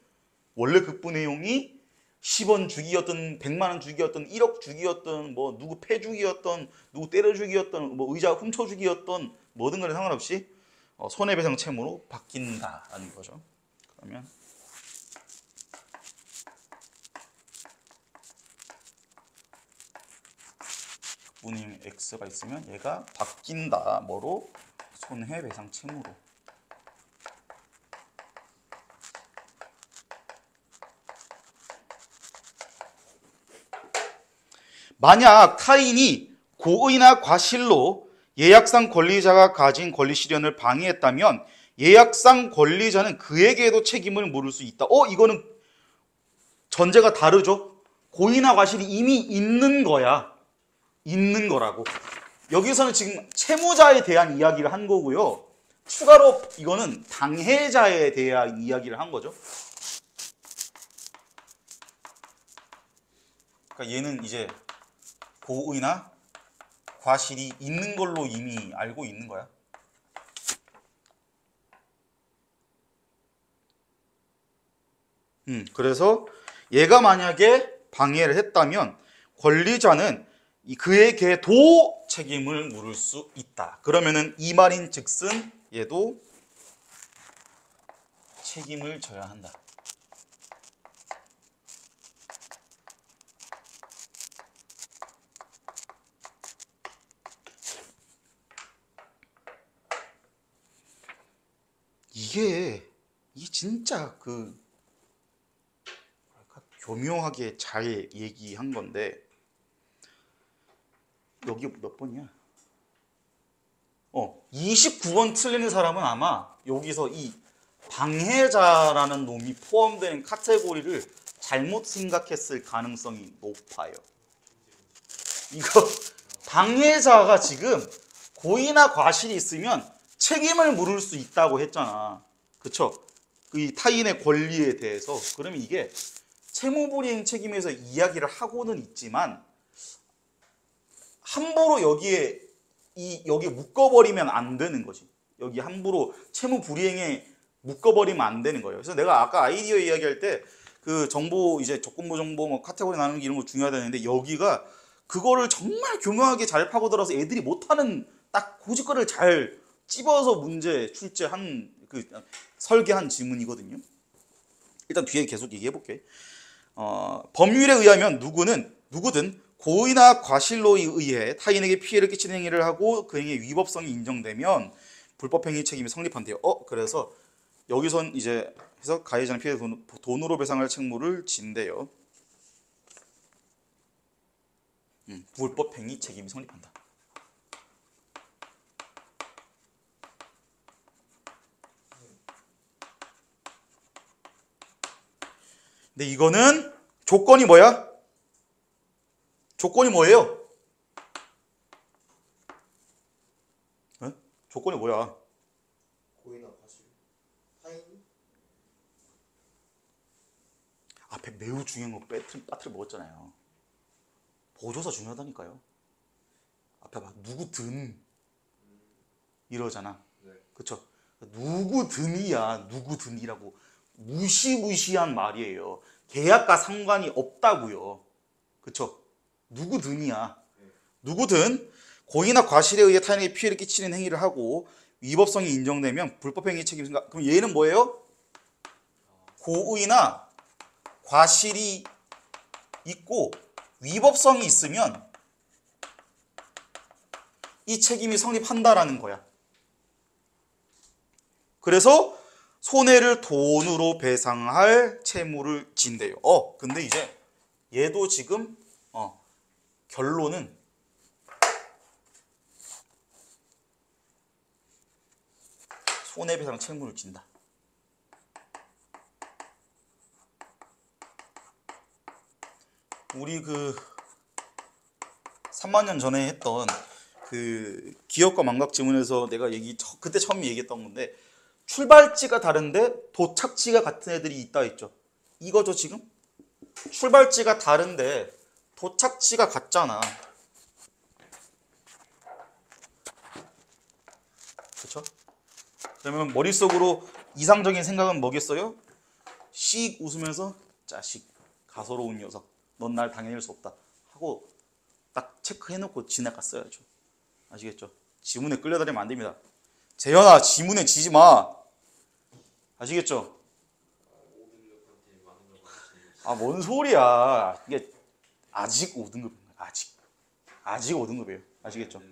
원래 급부 내용이 10원 주기였던 100만 원 주기였던 1억 주기였던 뭐 누구 패 주기였던 누구 때려 주기였던 뭐 의자 훔쳐 주기였던 뭐든 간에 상관없이 손해배상 채무로 바뀐다라는 거죠. 그러면 분임 X가 있으면 얘가 바뀐다. 뭐로? 손해배상 채무로. 만약 타인이 고의나 과실로 예약상 권리자가 가진 권리 실현을 방해했다면 예약상 권리자는 그에게도 책임을 물을 수 있다. 이거는 전제가 다르죠? 고의나 과실이 이미 있는 거야. 있는 거라고. 여기서는 지금 채무자에 대한 이야기를 한 거고요. 추가로 이거는 당해자에 대한 이야기를 한 거죠. 그러니까 얘는 이제 고의나 과실이 있는 걸로 이미 알고 있는 거야. 그래서 얘가 만약에 방해를 했다면 권리자는 그에게도 책임을 물을 수 있다. 그러면은 이 말인 즉슨 얘도 책임을 져야 한다. 이게 진짜 교묘하게 잘 얘기한 건데, 여기 몇 번이야? 29번 틀리는 사람은 아마 여기서 이 방해자라는 놈이 포함되는 카테고리를 잘못 생각했을 가능성이 높아요. 이거 방해자가 지금 고의나 과실이 있으면 책임을 물을 수 있다고 했잖아. 그쵸? 이 타인의 권리에 대해서. 그러면 이게 채무불이행 책임에서 이야기를 하고는 있지만 함부로 여기에 묶어버리면 안 되는 거지. 여기 함부로 채무불이행에 묶어버리면 안 되는 거예요. 그래서 내가 아까 아이디어 이야기할 때 그 정보 이제 조건부 정보 뭐 카테고리 나누기 이런 거 중요하다는데 여기가 그거를 정말 교묘하게 잘 파고들어서 애들이 못하는 딱 고지거를 잘 찝어서 문제 출제한 설계한 지문이거든요. 일단 뒤에 계속 얘기해 볼게. 법률에 의하면 누구든 고의나 과실로 의해 타인에게 피해를 끼치는 행위를 하고 그 행위의 위법성이 인정되면 불법행위 책임이 성립한대요. 그래서 여기선 이제 해서 가해자는 피해 돈으로 배상할 책무를 진대요. 불법행위 책임이 성립한다. 근데 이거는 조건이 뭐야? 조건이 뭐예요? 조건이 뭐야? 고의나 과실. 타인이 앞에 매우 중요한 거 빠트려 먹었잖아요. 보조사 중요하다니까요. 앞에 막 누구든 이러잖아. 네. 그쵸? 누구든이라고 무시무시한 말이에요. 계약과 상관이 없다고요. 그쵸? 누구든이야. 네. 누구든 고의나 과실에 의해 타인에게 피해를 끼치는 행위를 하고 위법성이 인정되면 불법행위 책임 생각. 그럼 얘는 뭐예요? 고의나 과실이 있고 위법성이 있으면 이 책임이 성립한다라는 거야. 그래서 손해를 돈으로 배상할 채무를 진대요. 근데 이제 얘도 지금 결론은 손해배상 채무를 진다. 우리 3만 년 전에 했던 기업가 망각 지문에서 내가 그때 처음 얘기했던 건데, 출발지가 다른데 도착지가 같은 애들이 있다 했죠. 이거죠 지금? 출발지가 다른데 도착지가 같잖아. 그렇죠? 그러면 머릿속으로 이상적인 생각은 뭐겠어요? 씩 웃으면서 자식, 가소로운 녀석, 넌 날 당해낼 수 없다 하고 딱 체크해놓고 지나갔어야죠. 아시겠죠? 지문에 끌려다니면 안 됩니다. 재현아, 지문에 지지 마. 아시겠죠? 뭔 소리야. 이게 아직 5등급입니다. 아직 5등급이에요. 아시겠죠?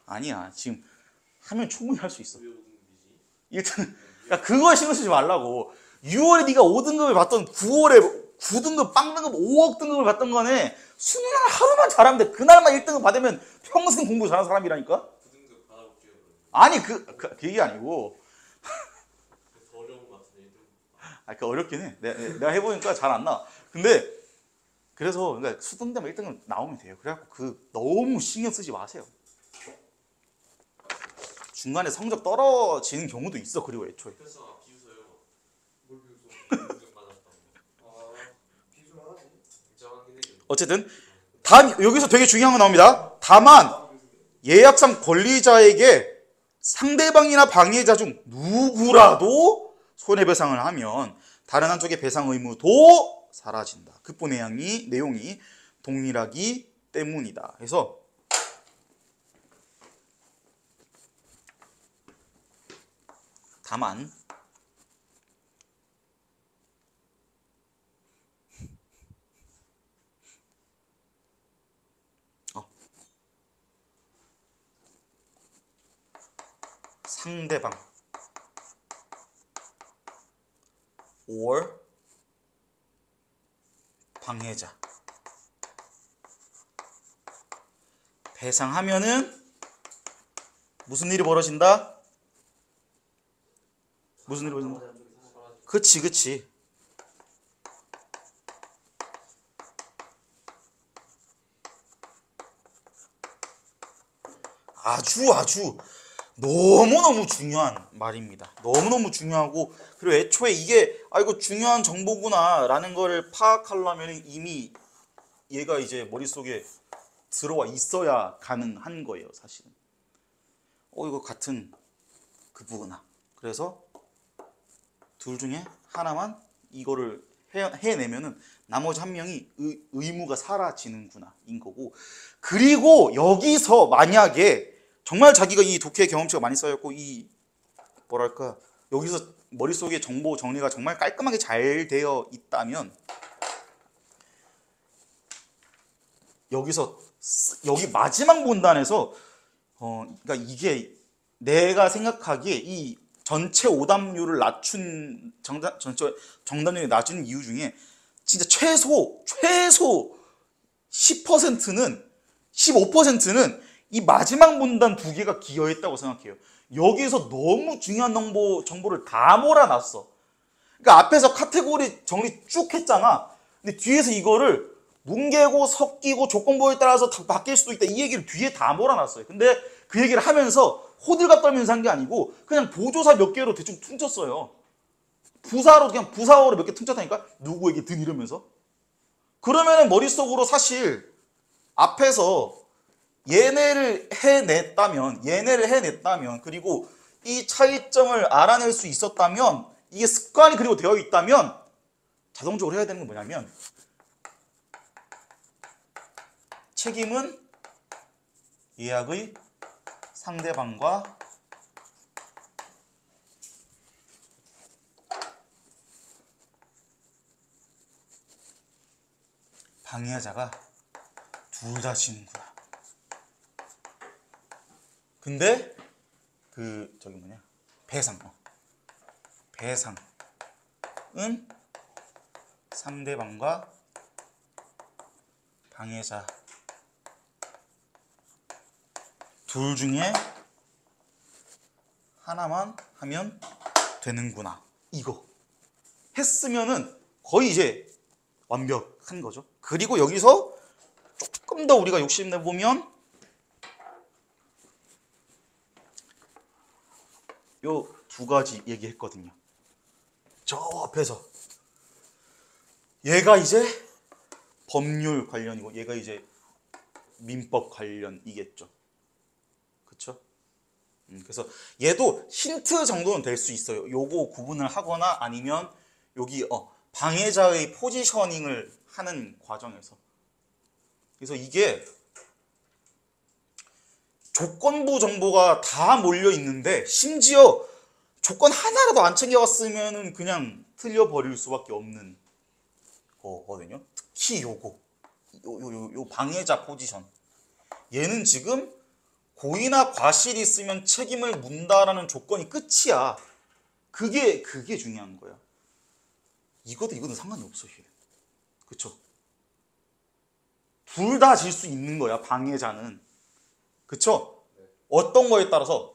아니야. 지금 하면 충분히 할 수 있어. 1등. 그러니까 그거에 신경 쓰지 말라고. 6월에 네가 5등급을 받던 9월에 9등급, 빵등급, 5억 등급을 받던 거네. 수능 하루만 잘하면 돼. 그날만 1등급 받으면 평생 공부 잘하는 사람이라니까? 9등급 받아볼게요. 아니, 그 얘기 아니고. 더 어려운 것 같은데 1등급. 그 어렵긴 해. 내가 해보니까 잘 안 나와. 근데, 그래서, 그러니까 수능되면 1등급 나오면 돼요. 그래갖고 너무 신경 쓰지 마세요. 중간에 성적 떨어지는 경우도 있어. 그리고 애초에. professor 비웃어요. 뭘 비웃어? 9등급 받았다고. 비주만 하지. 인정하긴 해요. 어쨌든 여기서 되게 중요한 거 나옵니다. 다만 예약상 권리자에게 상대방이나 방해자 중 누구라도 손해배상을 하면 다른 한쪽의 배상 의무도 사라진다. 급부 내용이 동일하기 때문이다. 그래서 다만 상대방 or 방해자 배상하면은 무슨 일이 벌어진다? 무슨 일이 벌어진다? 그치. 아주 너무너무 중요한 말입니다. 너무너무 중요하고, 그리고 애초에 이게 이거 중요한 정보구나 라는 거를 파악하려면 이미 얘가 이제 머릿속에 들어와 있어야 가능한 거예요, 사실은. 이거 같은 급부구나. 그래서 둘 중에 하나만 이거를 해내면은 나머지 한 명이 의무가 사라지는구나 인 거고, 그리고 여기서 만약에 정말 자기가 이 독해 경험치가 많이 쌓였고 이 뭐랄까 여기서 머릿속에 정보 정리가 정말 깔끔하게 잘 되어 있다면 여기 마지막 문단에서 그러니까 이게 내가 생각하기에 이 전체 오답률을 낮춘 정답률이 낮은 이유 중에 진짜 최소 10%는 15%는 이 마지막 문단 두 개가 기여했다고 생각해요. 여기서 너무 중요한 정보를 다 몰아놨어. 그러니까 앞에서 카테고리 정리 쭉 했잖아. 근데 뒤에서 이거를 뭉개고 섞이고 조건부에 따라서 다 바뀔 수도 있다. 이 얘기를 뒤에 다 몰아놨어요. 근데 그 얘기를 하면서 호들갑 떨면서 한 게 아니고 그냥 보조사 몇 개로 대충 퉁쳤어요. 그냥 부사어로 몇 개 퉁쳤다니까? 누구에게 등 이러면서. 그러면은 머릿속으로 사실 앞에서 얘네를 해냈다면 그리고 이 차이점을 알아낼 수 있었다면 이게 습관이 그리고 되어 있다면 자동적으로 해야 되는 건 뭐냐면 책임은 예약의 상대방과 방해자가 둘 다 지는구나. 근데 배상은 상대방과 방해자 둘 중에 하나만 하면 되는구나. 이거 했으면은 거의 이제 완벽한 거죠. 그리고 여기서 조금 더 우리가 욕심내 보면 요 두 가지 얘기했거든요. 저 앞에서 얘가 이제 법률 관련이고 얘가 이제 민법 관련이겠죠. 그렇죠? 그래서 얘도 힌트 정도는 될 수 있어요. 요거 구분을 하거나 아니면 여기 방해자의 포지셔닝을 하는 과정에서. 그래서 이게 조건부 정보가 다 몰려 있는데 심지어 조건 하나라도 안 챙겨갔으면 그냥 틀려버릴 수밖에 없는 거거든요. 특히 요 방해자 포지션. 얘는 지금 고의나 과실이 있으면 책임을 문다라는 조건이 끝이야. 그게 중요한 거야. 이거는 상관이 없어, 얘. 그쵸? 둘 다 질 수 있는 거야, 방해자는. 그쵸? 어떤 거에 따라서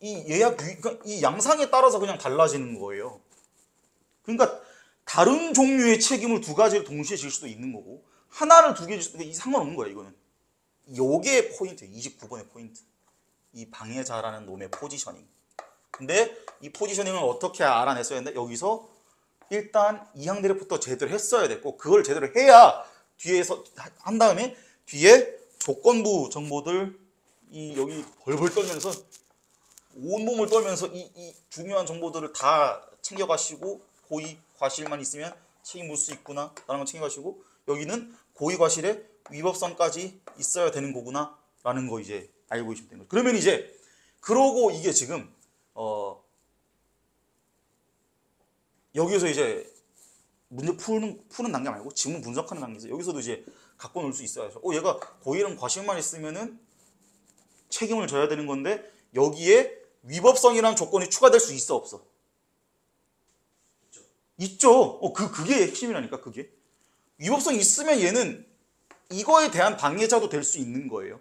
이 양상에 따라서 그냥 달라지는 거예요. 그러니까 다른 종류의 책임을 두 가지를 동시에 질 수도 있는 거고 하나를 두 개 질 수도 있는 상관없는 거야, 이거는. 요게 포인트, 29번의 포인트. 이 방해자라는 놈의 포지셔닝. 근데 이 포지셔닝을 어떻게 알아냈어야 했는데 여기서 일단 이항대립부터 제대로 했어야 됐고 그걸 제대로 해야 뒤에서 한 다음에 뒤에 조건부 정보들 여기 벌벌 떨면서 온몸을 떨면서 이 중요한 정보들을 다 챙겨가시고 고의 과실만 있으면 책임 물 수 있구나 라는 걸 챙겨가시고 여기는 고의 과실에 위법성까지 있어야 되는 거구나 라는 거 이제 알고 계시면 되는 거예요. 그러면 이제 그러고 이게 지금 여기서 이제 문제 푸는 단계 말고 지문 분석하는 단계에서 여기서도 이제 갖고 놀 수 있어야죠. 얘가 고의랑 과실만 있으면은 책임을 져야 되는 건데 여기에 위법성이라는 조건이 추가될 수 있어 없어? 있죠. 그게 핵심이라니까. 그게 위법성이 있으면 얘는 이거에 대한 방해자도 될 수 있는 거예요.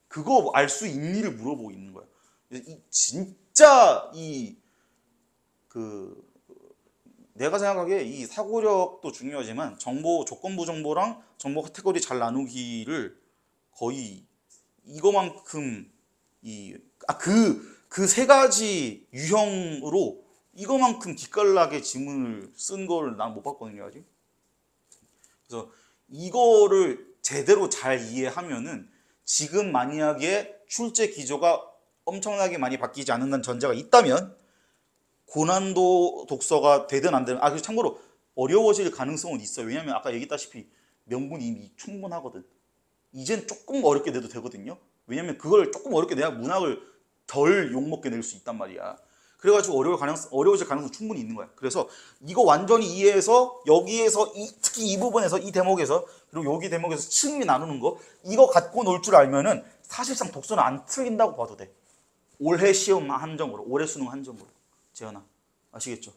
그거 알 수 있니를 물어보고 있는 거야. 진짜 내가 생각하기에 이 사고력도 중요하지만 조건부 정보랑 정보 카테고리 잘 나누기를 거의 이거만큼 그 세 가지 유형으로 이거만큼 기깔나게 지문을 쓴 걸 난 못 봤거든요, 아직. 그래서 이거를 제대로 잘 이해하면은 지금 만약에 출제 기조가 엄청나게 많이 바뀌지 않는다는 전제가 있다면 고난도 독서가 되든 안 되든 그리고 참고로 어려워질 가능성은 있어요. 왜냐면 아까 얘기했다시피 명분이 이미 충분하거든. 이젠 조금 어렵게 내도 되거든요. 왜냐면 그걸 조금 어렵게 내야 문학을 덜 욕먹게 낼 수 있단 말이야. 그래가지고 어려워질 가능성 충분히 있는 거야. 그래서 이거 완전히 이해해서 여기에서 특히 이 부분에서 이 대목에서 그리고 여기 대목에서 층위 나누는 거 이거 갖고 놀 줄 알면은 사실상 독서는 안 틀린다고 봐도 돼. 올해 시험 한정으로, 올해 수능 한정으로. 재현아, 아시겠죠?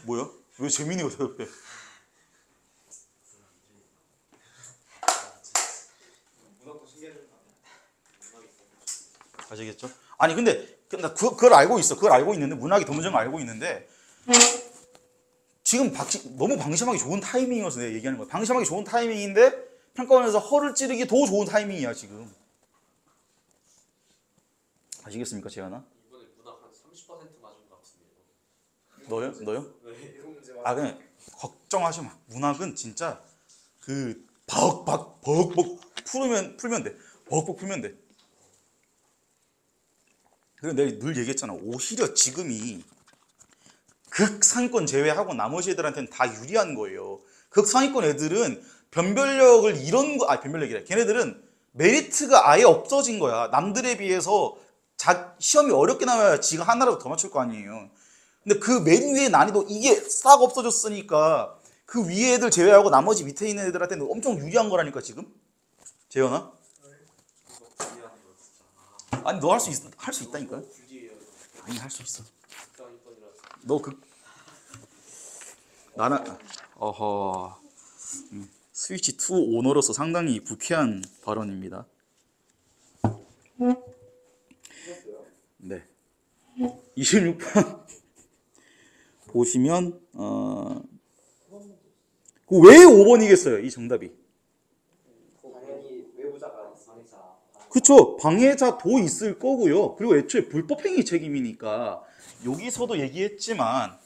뭐야? 왜 재민이가 대답해? 문학도 신기해야 되는 거 아니야? 아시겠죠? 아니 근데 그걸 알고 있어. 그걸 알고 있는데 문학이 더 문제인 걸 알고 있는데 지금 너무 방심하기 좋은 타이밍이어서 내가 얘기하는 거야. 방심하기 좋은 타이밍인데 평가원에서 허를 찌르기 더 좋은 타이밍이야 지금. 아시겠습니까, 재현아? 이번에 문학 한 30% 맞은 것 같은데요. 너요? 네. 이런 문제 아 그냥 걱정하지 마. 문학은 진짜 그 버벅 풀면 돼. 버벅 풀면 돼. 그리고 내가 늘 얘기했잖아. 오히려 지금이 극상위권 제외하고 나머지 애들한테는 다 유리한 거예요. 극상위권 애들은 변별력을 이런 거, 변별력이래. 걔네들은 메리트가 아예 없어진 거야. 남들에 비해서 시험이 어렵게 나와야 지가 하나라도 더 맞출 거 아니에요. 근데 그 맨 위에 난이도 이게 싹 없어졌으니까 그 위에 애들 제외하고 나머지 밑에 있는 애들한테는 엄청 유리한 거라니까 지금. 재현아? 이거 불리하는 거 진짜. 아니 너 할 수 있다니까. 불리해요. 아니 할 수 있어. 국가위권이라서. 너 나는 스위치 2 오너로서 상당히 불쾌한 발언입니다. 네. 26번 보시면 왜 5번이겠어요? 이 정답이. 당연히 외부자가 방해자. 그쵸. 방해자도 있을 거고요. 그리고 애초에 불법행위 책임이니까 여기서도 얘기했지만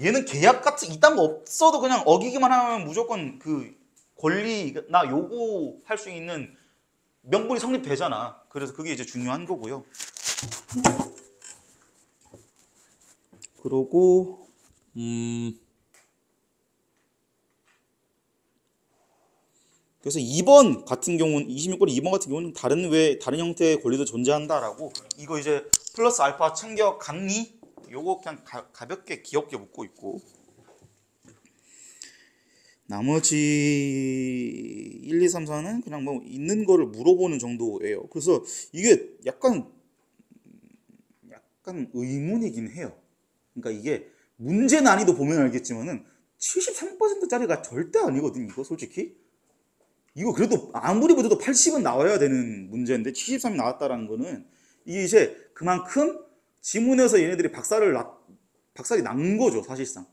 얘는 계약 같은 이딴 거 없어도 그냥 어기기만 하면 무조건 그 권리나 요구할 수 있는 명분이 성립되잖아. 그래서 그게 이제 중요한 거고요. 그러고 그래서 2번 같은 경우는 26번 2번 같은 경우는 다른 형태의 권리도 존재한다라고 이거 이제 플러스 알파 챙겨 갔니? 요거 그냥 가볍게 귀엽게 묻고 있고 나머지 1, 2, 3, 4는 그냥 뭐 있는 거를 물어보는 정도예요. 그래서 이게 약간 의문이긴 해요. 그러니까 이게 문제 난이도 보면 알겠지만은 73%짜리가 절대 아니거든 이거 솔직히. 이거 그래도 아무리 봐도 80은 나와야 되는 문제인데 73이 나왔다라는 거는 이게 이제 그만큼 지문에서 얘네들이 박살이 난 거죠 사실상.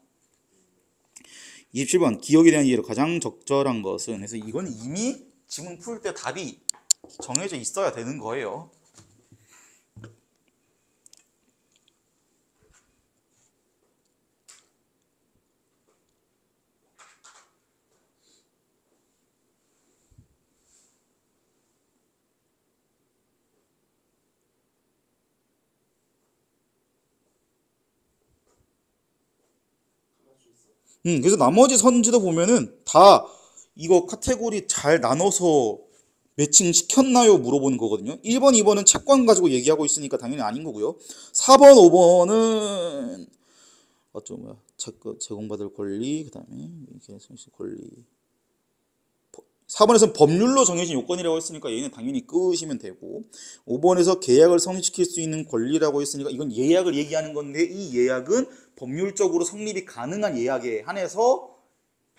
27번 기억에 대한 이해로 가장 적절한 것은 그래서 이건 이미 지문 풀 때 답이 정해져 있어야 되는 거예요. 그래서 나머지 선지도 보면은 다 이거 카테고리 잘 나눠서 매칭 시켰나요? 물어보는 거거든요. 1번, 2번은 채권 가지고 얘기하고 있으니까 당연히 아닌 거고요. 4번, 5번은 제공받을 권리, 그다음에 권리. 4번에서는 법률로 정해진 요건이라고 했으니까 얘는 당연히 끄시면 되고 5번에서 계약을 성립시킬 수 있는 권리라고 했으니까 이건 예약을 얘기하는 건데 이 예약은 법률적으로 성립이 가능한 예약에 한해서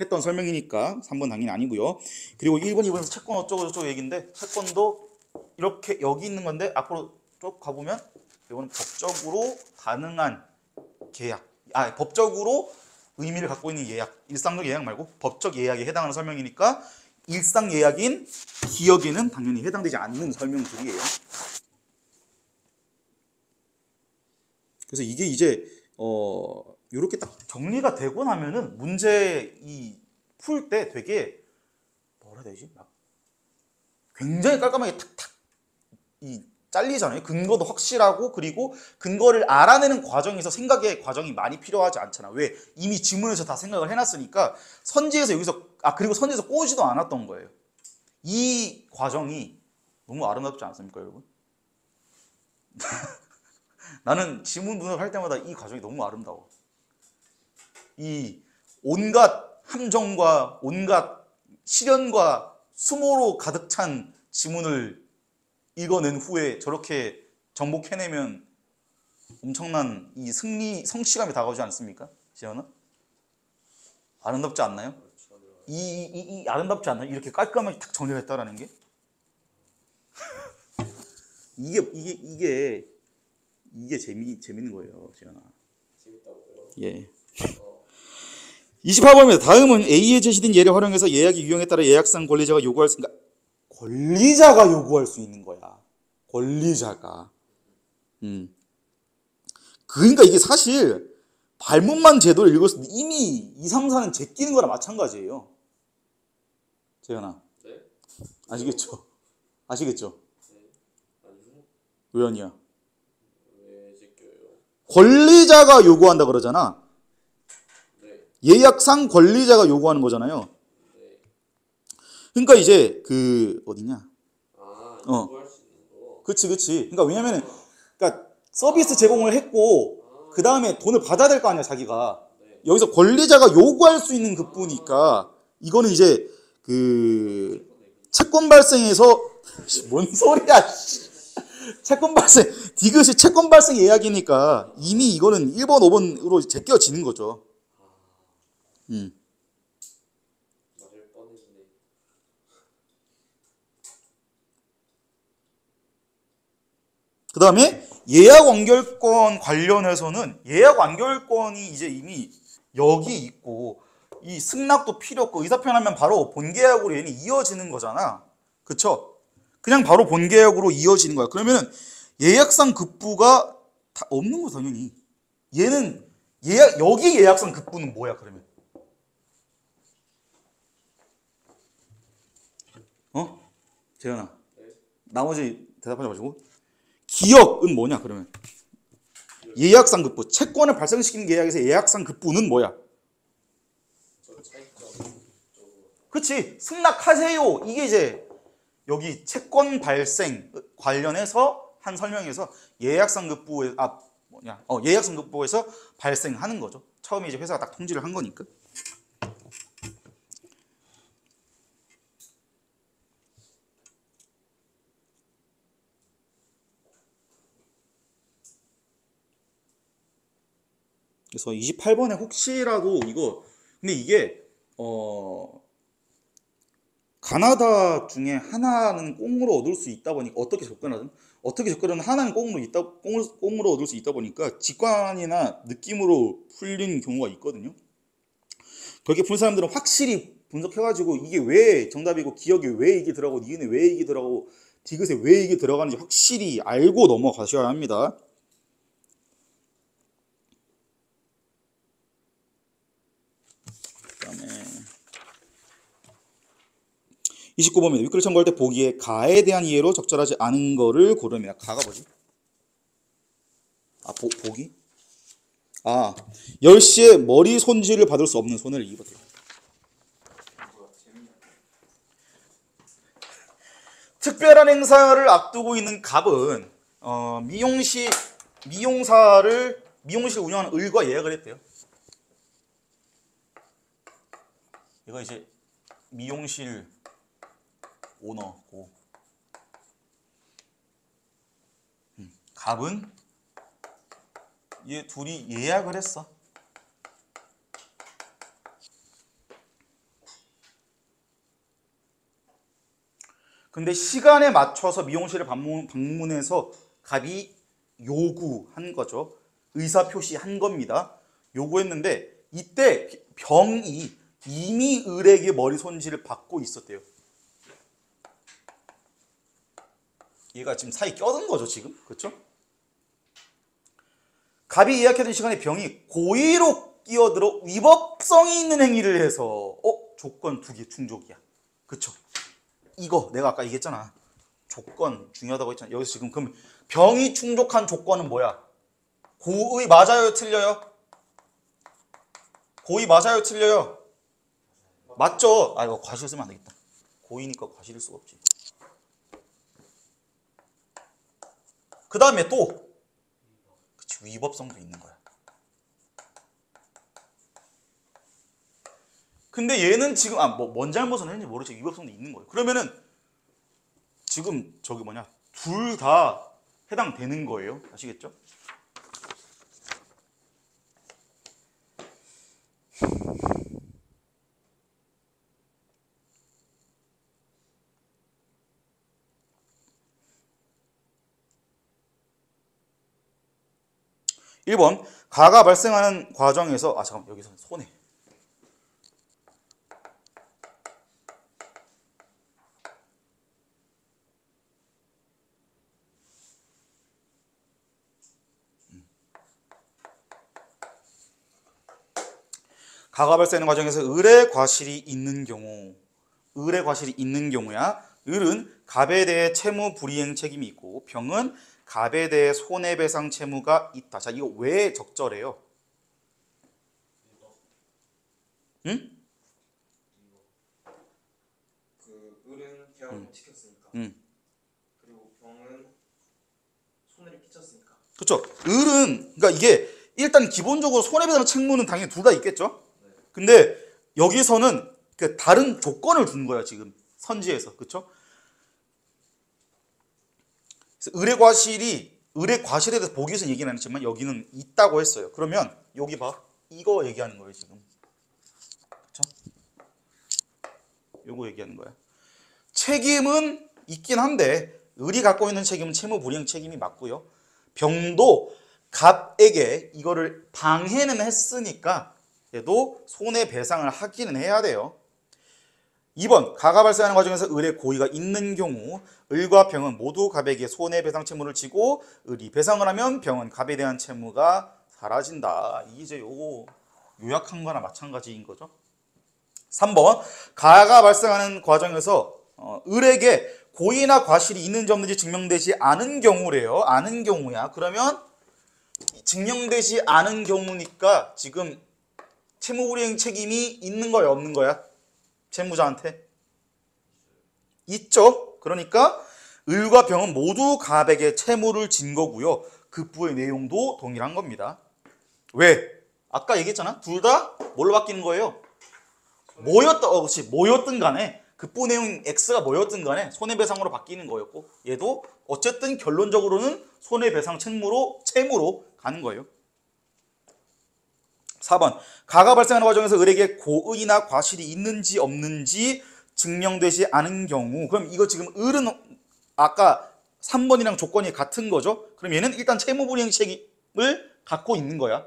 했던 설명이니까 3번 당연히 아니고요. 그리고 1번, 2번에서 채권 어쩌고 저쩌고 얘기인데 채권도 이렇게 여기 있는 건데 앞으로 쭉 가보면 이거는 법적으로 가능한 계약, 법적으로 의미를 갖고 있는 예약, 일상적 예약 말고 법적 예약에 해당하는 설명이니까 일상 예약인 기억에는 당연히 해당되지 않는 설명들이에요. 그래서 이게 이제 이렇게 딱 정리가 되고 나면은 문제 풀 때 되게 뭐라 해야 되지? 막 굉장히 깔끔하게 탁탁 잘리잖아요. 근거도 확실하고 그리고 근거를 알아내는 과정에서 생각의 과정이 많이 필요하지 않잖아. 왜? 이미 지문에서 다 생각을 해놨으니까 선지에서 여기서 그리고 선지에서 꼬지도 않았던 거예요. 이 과정이 너무 아름답지 않습니까, 여러분? 나는 지문 분석을 할 때마다 이 과정이 너무 아름다워. 이 온갖 함정과 온갖 시련과 수모로 가득 찬 지문을 읽어낸 후에 저렇게 정복해내면 엄청난 이 승리, 성취감이 다가오지 않습니까? 지현아? 아름답지 않나요? 이 아름답지 않나요? 이렇게 깔끔하게 탁 정리를 했다라는 게? 이게 재밌는 거예요, 지현아. 재밌다고요? 예. 28번입니다. 다음은 A에 제시된 예를 활용해서 예약의 유형에 따라 예약상 권리자가 요구할 수, 그러니까 권리자가 요구할 수 있는 거야. 권리자가. 그러니까 이게 사실 발문만 제도를 읽었을 때 이미 2, 3, 4는 제끼는 거랑 마찬가지예요. 재현아. 네? 아시겠죠? 아시겠죠? 네. 아니요. 왜 아니야? 왜 제껴요? 권리자가 요구한다 그러잖아. 네. 예약상 권리자가 요구하는 거잖아요. 네. 그러니까 이제 어디냐? 아, 어. 요구할 수 있는 거. 그치. 그러니까 왜냐면은 그러니까 서비스 제공을 했고 그 다음에 돈을 받아야 될 거 아니야 자기가. 네. 여기서 권리자가 요구할 수 있는 급부니까 이거는 이제 채권 발생에서 뭔 소리야? 채권 발생 디귿이 채권 발생 예약이니까 이미 이거는 1번, 5번으로 제껴지는 거죠. 맞을 뻔했네. 그 다음에 예약 완결권 관련해서는 예약 완결권이 이제 이미 여기 있고 이 승낙도 필요 없고 의사표현하면 바로 본계약으로 얘는 이어지는 거잖아. 그쵸? 그냥 바로 본계약으로 이어지는 거야. 그러면은 예약상 급부가 다 없는 거 당연히. 얘는 여기 예약상 급부는 뭐야 그러면? 재현아. 네. 나머지 대답하지 마시고. 기억은 뭐냐 그러면? 예약상 급부. 채권을 발생시키는 계약에서 예약상 급부는 뭐야? 저 차이점 쪽으로. 그치. 승낙하세요. 이게 이제 여기 채권 발생 관련해서 한 설명에서 예약상 급부에 예약상 급부에서 발생하는 거죠. 처음에 이제 회사가 딱 통지를 한 거니까. 그래서 28번에 혹시라도 근데 이게 가나다 중에 하나는 꽁으로 얻을 수 있다 보니까 어떻게 접근하든 하나는 꽁으로 얻을 수 있다 보니까 직관이나 느낌으로 풀린 경우가 있거든요. 그렇게 푼 사람들은 확실히 분석해가지고 이게 왜 정답이고 기억에 왜 이게 들어가고 니은에 왜 이게 들어가고 디귿에 왜 이게 들어가는지 확실히 알고 넘어가셔야 합니다. 그다음에 29번입니다. 위클을 청구할 때 보기에 가에 대한 이해로 적절하지 않은 거를 고릅니다. 가가 뭐지? 보기? 10시에 머리 손질을 받을 수 없는 손해를 입었대요. 특별한 행사를 앞두고 있는 갑은 미용실 운영하는 을과 예약을 했대요. 이거 이제 미용실 오너고 갑은 얘 둘이 예약을 했어. 근데 시간에 맞춰서 미용실을 방문해서 갑이 요구한 거죠. 의사표시한 겁니다. 요구했는데 이때 병이 이미 을에게 머리 손질을 받고 있었대요. 얘가 지금 사이 껴든 거죠, 지금. 그렇죠? 갑이 예약해둔 시간에 병이 고의로 끼어들어 위법성이 있는 행위를 해서 조건 2개 충족이야. 그렇죠? 이거 내가 아까 얘기했잖아. 조건 중요하다고 했잖아. 여기서 지금 그럼 병이 충족한 조건은 뭐야? 고의 맞아요, 틀려요? 고의 맞아요, 틀려요? 맞죠? 이거 과실 쓰면 안 되겠다. 고의니까 과실일 수가 없지. 그 다음에 또 위법성도 있는 거야. 근데 얘는 지금 뭔 잘못을 했는지 모르지 위법성도 있는 거예요. 그러면은 지금 저기 뭐냐 둘 다 해당되는 거예요. 아시겠죠? (1번) 가가 발생하는 과정에서 잠깐만 여기서 손해 가가 발생하는 과정에서 을의 과실이 있는 경우야. 을은 갑에 대해 채무 불이행 책임이 있고 병은 갑에 대해 손해배상 채무가 있다. 자, 이거 왜 적절해요? 응? 그 을은 계약을 못 지켰으니까. 그리고 병은 손해를 끼쳤으니까. 그렇죠. 을은 그러니까 이게 일단 기본적으로 손해배상 책무는 당연히 둘 다 있겠죠. 근데 여기서는 그 다른 조건을 둔 거야 지금 선지에서. 그렇죠? 을의 과실에 대해서 보기에서 얘기는 안 했지만 여기는 있다고 했어요. 그러면 여기 봐. 이거 얘기하는 거예요, 지금. 그렇죠? 요거 얘기하는 거야. 책임은 있긴 한데 을이 갖고 있는 책임은 채무 불이행 책임이 맞고요. 병도 갑에게 이거를 방해는 했으니까 얘도 손해배상을 하기는 해야 돼요. 2번 가가 발생하는 과정에서 을의 고의가 있는 경우 을과 병은 모두 갑에게 손해배상 채무를 지고 을이 배상을 하면 병은 갑에 대한 채무가 사라진다. 이게 이제 요거 요약한 거나 마찬가지인 거죠. 3번 가가 발생하는 과정에서 을에게 고의나 과실이 있는지 없는지 증명되지 않은 경우래요. 않은 경우야. 그러면 증명되지 않은 경우니까 지금 채무불이행 책임이 있는 거야 없는 거야? 채무자한테? 있죠. 그러니까 을과 병은 모두 갑에게 채무를 진 거고요. 급부의 내용도 동일한 겁니다. 왜? 아까 얘기했잖아. 둘 다 뭘로 바뀌는 거예요? 뭐였든 간에 급부 내용 X가 뭐였든 간에 손해배상으로 바뀌는 거였고 얘도 어쨌든 결론적으로는 손해배상 채무로 가는 거예요. 4번 가가 발생하는 과정에서 을에게 고의나 과실이 있는지 없는지 증명되지 않은 경우 그럼 이거 지금 을은 아까 3번이랑 조건이 같은 거죠. 그럼 얘는 일단 채무불이행 책임을 갖고 있는 거야.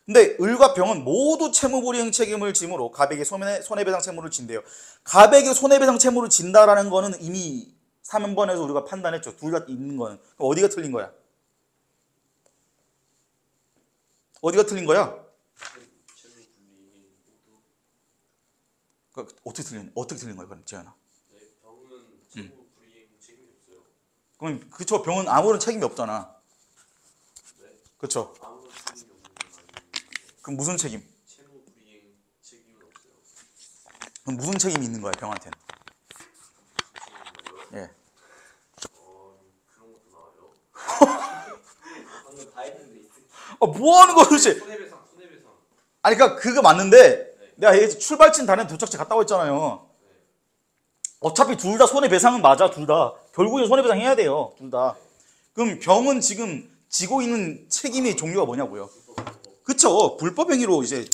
근데 을과 병은 모두 채무불이행 책임을 지므로 갑에게 손해배상 채무를 진대요. 갑에게 손해배상 채무를 진다라는 거는 이미 3번에서 우리가 판단했죠. 둘 다 있는 거는. 그럼 어디가 틀린 거야? 어디가 틀린 거야? 어떻게 틀린 거야, 그럼 재현아? 네, 병은 채무 불이행 책임이 없어요. 그럼 그쵸, 병은 아무런 책임이 없잖아. 네, 그쵸? 아무런 책임이 없는 건 아니에요. 그럼 무슨 책임? 채무 불이행 책임은 없어요. 그럼 무슨 책임이 있는 거야, 병한테는? 책임이요? 예. 그런 것도 나와요. 방금 다 했는데 있을. 뭐 하는 거야, 도대체? 손해배상. 아니, 그러니까 그거 맞는데 내가 얘기했지, 출발진 다른 도착지 갔다고 했잖아요. 어차피 둘 다 손해배상은 맞아, 둘 다. 결국엔 손해배상 해야 돼요, 둘 다. 그럼 병은 지금 지고 있는 책임의 종류가 뭐냐고요? 그쵸? 불법행위로 이제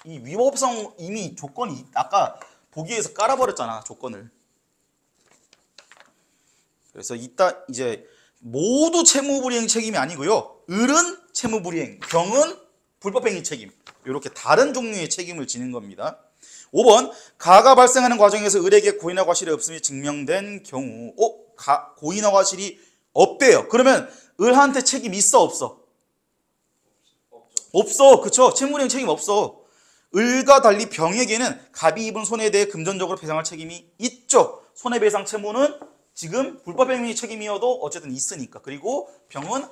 이 위법성 이미 조건이 아까 보기에서 깔아버렸잖아, 조건을. 그래서 이제 모두 채무불이행 책임이 아니고요. 을은 채무불이행, 병은 불법행위 책임. 이렇게 다른 종류의 책임을 지는 겁니다. 5번 가가 발생하는 과정에서 을에게 고의나 과실이 없음이 증명된 경우 고의나 과실이 없대요. 그러면 을한테 책임 있어 없어? 없어. 그쵸? 채무불이행 책임 없어. 을과 달리 병에게는 갑이 입은 손해에 대해 금전적으로 배상할 책임이 있죠. 손해배상 채무는 지금 불법행위 책임이어도 어쨌든 있으니까. 그리고 병은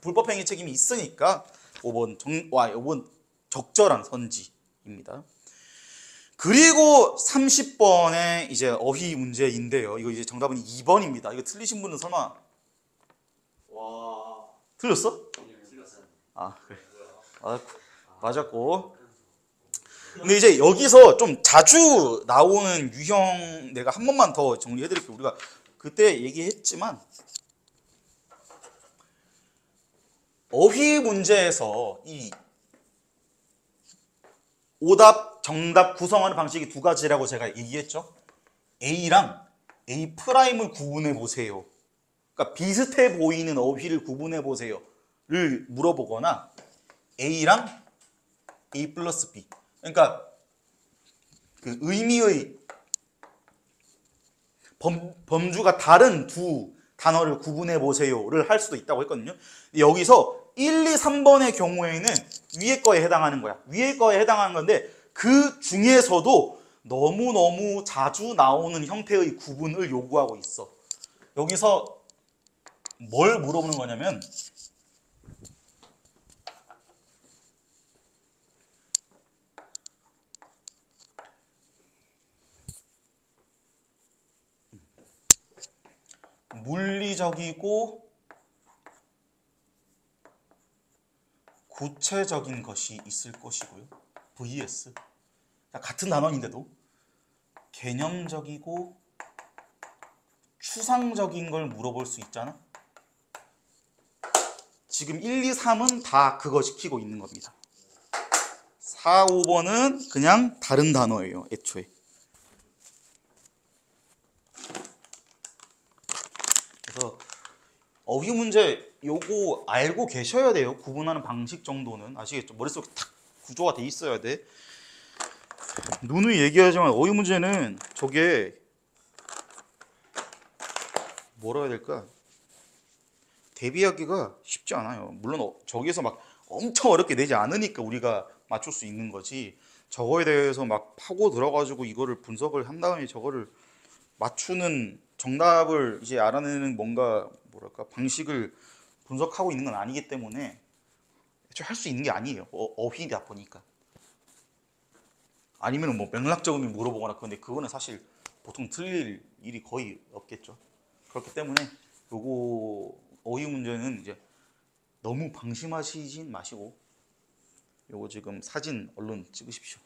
불법행위 책임이 있으니까 5번 적절한 선지입니다. 그리고 30번의 이제 어휘 문제인데요. 이거 이제 정답은 2번입니다. 이거 틀리신 분은 설마 틀렸어? 틀렸어요. 아 그래. 아, 맞았고. 근데 이제 여기서 좀 자주 나오는 유형 내가 한 번만 더 정리해드릴게요. 우리가 그때 얘기했지만 어휘 문제에서 이 오답, 정답 구성하는 방식이 두 가지라고 제가 얘기했죠. A랑 A 프라임을 구분해 보세요. 그러니까 비슷해 보이는 어휘를 구분해 보세요를 물어보거나 A랑 A 플러스 B. 그러니까 그 의미의 범주가 다른 두 단어를 구분해 보세요를 할 수도 있다고 했거든요. 여기서 1, 2, 3번의 경우에는 위에 거에 해당하는 거야. 위에 거에 해당하는 건데 그 중에서도 너무너무 자주 나오는 형태의 구분을 요구하고 있어. 여기서 뭘 물어보는 거냐면 물리적이고 구체적인 것이 있을 것이고요. vs 같은 단원인데도 개념적이고 추상적인 걸 물어볼 수 있잖아. 지금 1, 2, 3은 다 그거 시키고 있는 겁니다. 4, 5번은 그냥 다른 단어예요. 애초에. 그래서 어휘 문제 요거 알고 계셔야 돼요. 구분하는 방식 정도는 아시겠죠? 머릿속에 탁 구조가 돼 있어야 돼. 누누이 얘기하지만 어휘 문제는 저게 뭐라 해야 될까? 대비하기가 쉽지 않아요. 물론 저기에서 막 엄청 어렵게 내지 않으니까 우리가 맞출 수 있는 거지. 저거에 대해서 막 파고 들어가지고 이거를 분석을 한 다음에 저거를 맞추는 정답을 이제 알아내는 뭔가 뭐랄까 방식을 분석하고 있는 건 아니기 때문에 할 수 있는 게 아니에요. 어휘다 보니까. 아니면 뭐 맥락적인 걸 물어보거나 그런데 그거는 사실 보통 틀릴 일이 거의 없겠죠. 그렇기 때문에 요거 어휘 문제는 이제 너무 방심하시진 마시고 요거 지금 사진 얼른 찍으십시오.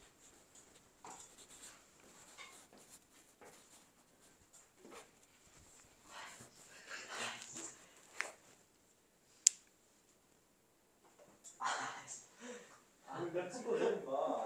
나 찍고 되는 거야.